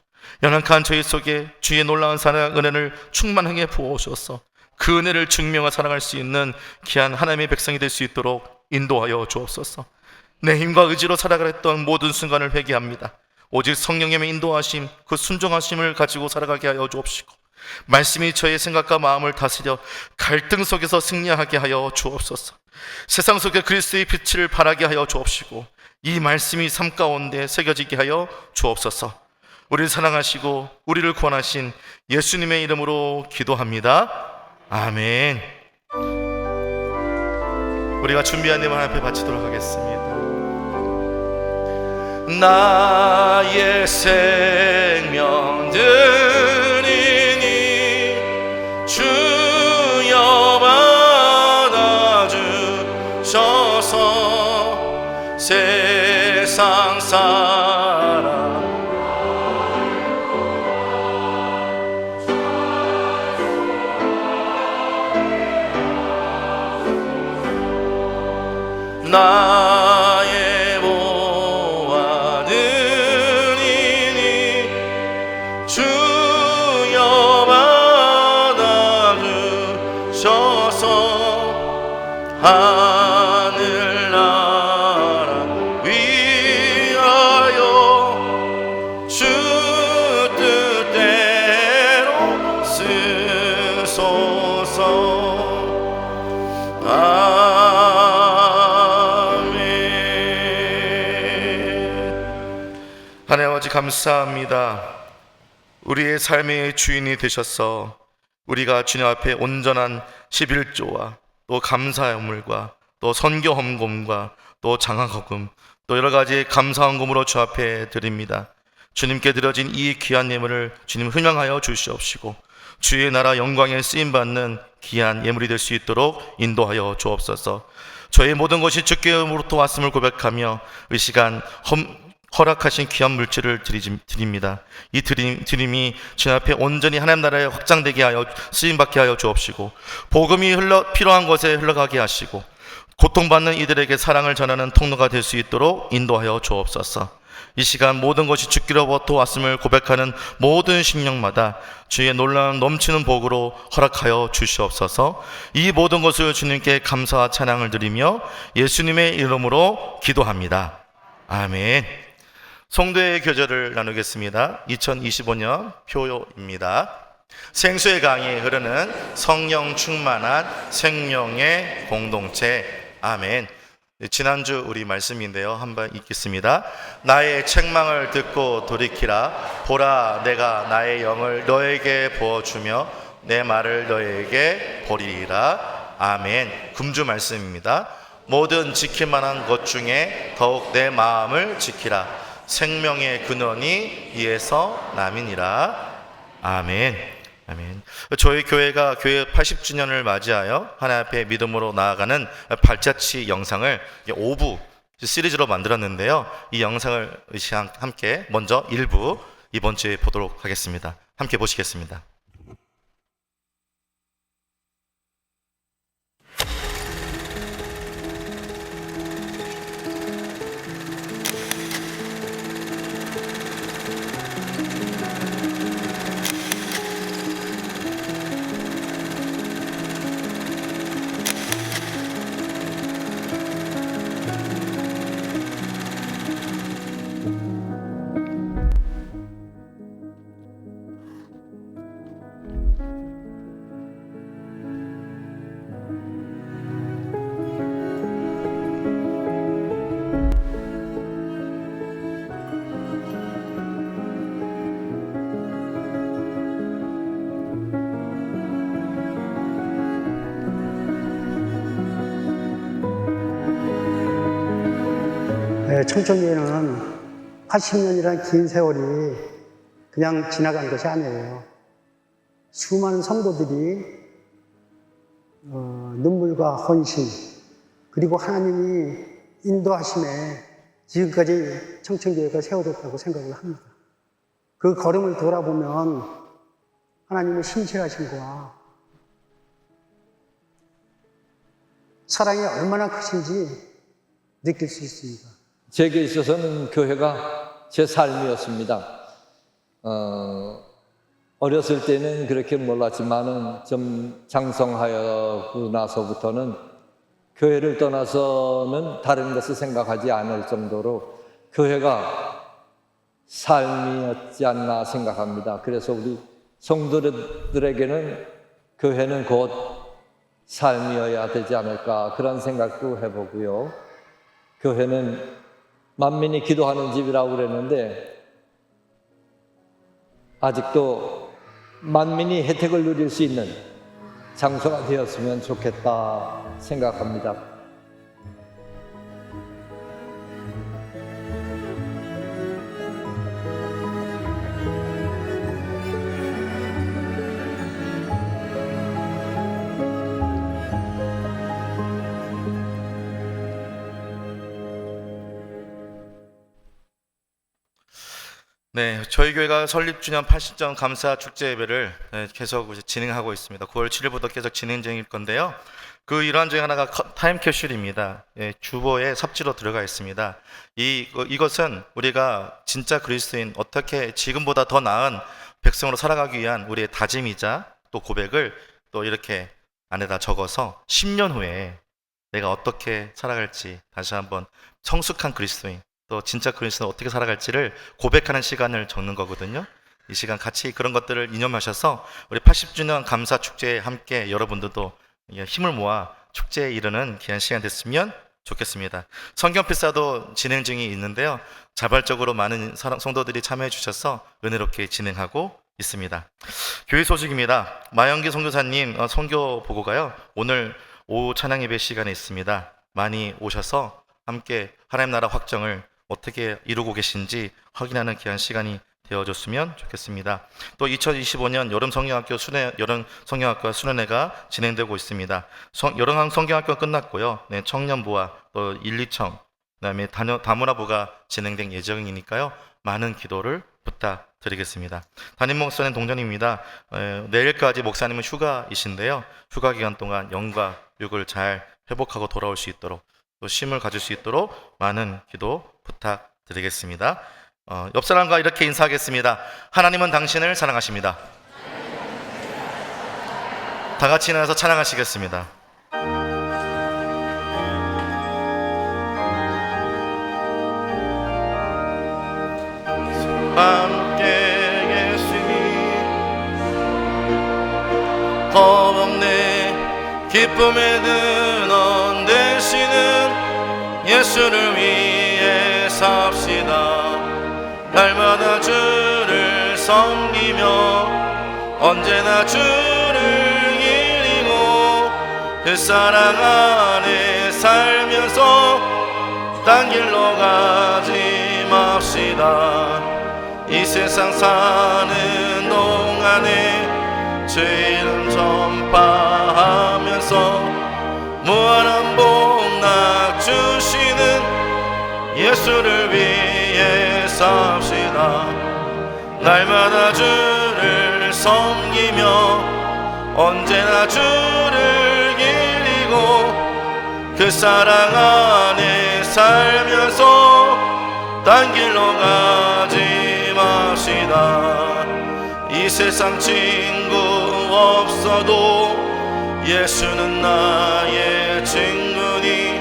연약한 저희 속에 주의 놀라운 사랑 은혜를 충만하게 부어주셔서 그 은혜를 증명하여 살아갈 수 있는 귀한 하나님의 백성이 될 수 있도록 인도하여 주옵소서. 내 힘과 의지로 살아가랬던 모든 순간을 회개합니다. 오직 성령님의 인도하심, 그 순종하심을 가지고 살아가게 하여 주옵시고 말씀이 저의 생각과 마음을 다스려 갈등 속에서 승리하게 하여 주옵소서. 세상 속에 그리스도의 빛을 발하게 하여 주옵시고 이 말씀이 삶 가운데 새겨지게 하여 주옵소서. 우리를 사랑하시고 우리를 구원하신 예수님의 이름으로 기도합니다. 아멘. 우리가 준비한 예물 앞에 바치도록 하겠습니다. 나의 생명 드리니 주여 받아주셔서 세상 사람 나의 보아드리니 주여 받아주셔서 하늘나라 위하여 주 뜻대로 쓰소서. 하나님 아버지 감사합니다. 우리의 삶의 주인이 되셔서 우리가 주님 앞에 온전한 11조와 또 감사함물과 또 선교 헌금과 또 장학헌금 또 여러 가지 감사 헌금으로 주 앞에 드립니다. 주님께 드려진 이 귀한 예물을 주님 흥양하여 주시옵시고 주의 나라 영광에 쓰임받는 귀한 예물이 될 수 있도록 인도하여 주옵소서. 저의 모든 것이 주께로부터 왔음을 고백하며 이 시간 허락하신 귀한 물질을 드립니다. 이 드림이 주 앞에 온전히 하나님 나라에 확장되게 하여 쓰임받게 하여 주옵시고 복음이 필요한 곳에 흘러가게 하시고 고통받는 이들에게 사랑을 전하는 통로가 될 수 있도록 인도하여 주옵소서. 이 시간 모든 것이 주께로부터 왔음을 고백하는 모든 심령마다 주의 놀라운 넘치는 복으로 허락하여 주시옵소서. 이 모든 것을 주님께 감사와 찬양을 드리며 예수님의 이름으로 기도합니다. 아멘. 성도의 교절을 나누겠습니다. 2025년 표요입니다. 생수의 강이 흐르는 성령 충만한 생명의 공동체. 아멘. 지난주 우리 말씀인데요, 한번 읽겠습니다. 나의 책망을 듣고 돌이키라. 보라, 내가 나의 영을 너에게 부어주며 내 말을 너에게 버리리라. 아멘. 금주 말씀입니다. 모든 지킬 만한 것 중에 더욱 내 마음을 지키라. 생명의 근원이 이에서 남이니라. 아멘. 아멘. 저희 교회가 교회 80주년을 맞이하여 하나님 앞에 믿음으로 나아가는 발자취 영상을 5부 시리즈로 만들었는데요. 이 영상을 함께 먼저 1부 이번 주에 보도록 하겠습니다. 함께 보시겠습니다. 청천교회는 80년이라는 긴 세월이 그냥 지나간 것이 아니에요. 수많은 성도들이 눈물과 헌신 그리고 하나님이 인도하심에 지금까지 청천교회가 세워졌다고 생각을 합니다. 그 걸음을 돌아보면 하나님의 신실하심과 사랑이 얼마나 크신지 느낄 수 있습니다. 제게 있어서는 교회가 제 삶이었습니다. 어렸을 때는 그렇게 몰랐지만은 좀 장성하고 나서부터는 교회를 떠나서는 다른 것을 생각하지 않을 정도로 교회가 삶이었지 않나 생각합니다. 그래서 우리 성도들에게는 교회는 곧 삶이어야 되지 않을까 그런 생각도 해보고요. 교회는 만민이 기도하는 집이라고 그랬는데 아직도 만민이 혜택을 누릴 수 있는 장소가 되었으면 좋겠다 생각합니다. 네, 저희 교회가 설립 주년 80점 감사 축제 예배를 계속 이제 진행하고 있습니다. 9월 7일부터 계속 진행 중일 건데요. 그 일환 중에 하나가 타임 캡슐입니다. 주보에 삽지로 들어가 있습니다. 이것은 우리가 진짜 그리스도인, 어떻게 지금보다 더 나은 백성으로 살아가기 위한 우리의 다짐이자 또 고백을 또 이렇게 안에다 적어서 10년 후에 내가 어떻게 살아갈지 다시 한번 성숙한 그리스도인, 또 진짜 그리스도는 어떻게 살아갈지를 고백하는 시간을 적는 거거든요. 이 시간 같이 그런 것들을 이념하셔서 우리 80주년 감사 축제에 함께 여러분들도 힘을 모아 축제에 이르는 귀한 시간 됐으면 좋겠습니다. 성경 필사도 진행 중이 있는데요. 자발적으로 많은 성도들이 참여해 주셔서 은혜롭게 진행하고 있습니다. 교회 소식입니다. 마영기 선교사님 선교 보고가요, 오늘 오후 찬양 예배 시간에 있습니다. 많이 오셔서 함께 하나님 나라 확정을 어떻게 이루고 계신지 확인하는 귀한 시간이 되어줬으면 좋겠습니다. 또 2025년 여름 성경학교 수련회가 진행되고 있습니다. 여름 성경학교 끝났고요. 네, 청년부와 또 1, 2청, 그다음에 다문화부가 진행된 예정이니까요. 많은 기도를 부탁드리겠습니다. 담임 목사님 동전입니다. 내일까지 목사님은 휴가이신데요. 휴가 기간 동안 영과 육을 잘 회복하고 돌아올 수 있도록, 또 쉼을 가질 수 있도록 많은 기도 부탁드리겠습니다. 옆 사람과 이렇게 인사하겠습니다. 하나님은 당신을 사랑하십니다. 다 같이 일어나서 찬양하시겠습니다. 함께 계시니 겁없네 기쁨의 근원 되시는 예수를 위해 삽시다. 날마다 주를 섬기며 언제나 주를 기리고 그 사랑 안에 살면서 딴 길로 가지 맙시다. 이 세상 사는 동안에 주 이름 전파하면서 무한한 복락 주시는 예수를 위해 삽시다. 날마다 주를 섬기며 언제나 주를 기리고 그 사랑 안에 살면서 딴 길로 가지 맙시다. 이 세상 친구 없어도 예수는 나의 친구니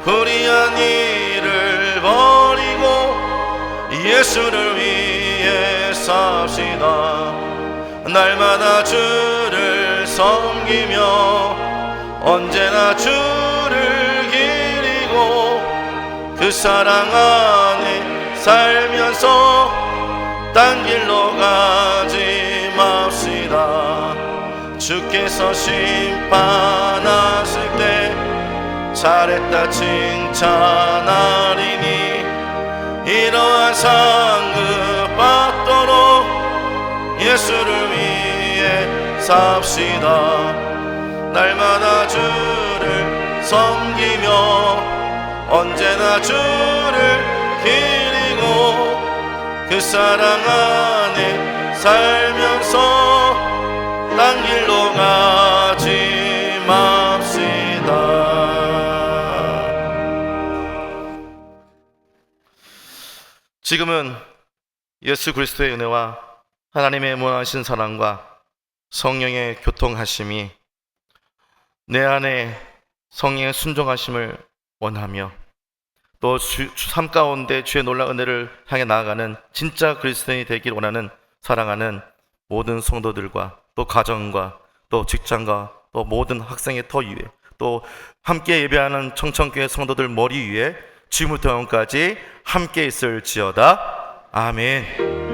불의한 일을 버리고 예수를 위해 삽시다. 날마다 주를 섬기며 언제나 주를 기리고 그 사랑 안에 살면서 딴 길로 가지 맙시다. 주께서 심판하실 때 잘했다 칭찬하리니 이러한 상급 받도록 예수를 위해 삽시다. 날마다 주를 섬기며 언제나 주를 기리고 그 사랑 안에 살면서 딴 길로 가지 맙시다. 지금은 예수 그리스도의 은혜와 하나님의 무한하신 사랑과 성령의 교통하심이 내 안에 성령의 순종하심을 원하며 또 삶 가운데 주의 놀라운 은혜를 향해 나아가는 진짜 그리스도인이 되길 원하는 사랑하는 모든 성도들과 또 가정과 또 직장과 또 모든 학생의 터 위에 또 함께 예배하는 청천교회 성도들 머리 위에 지금부터 영원까지 함께 있을지어다. 아멘.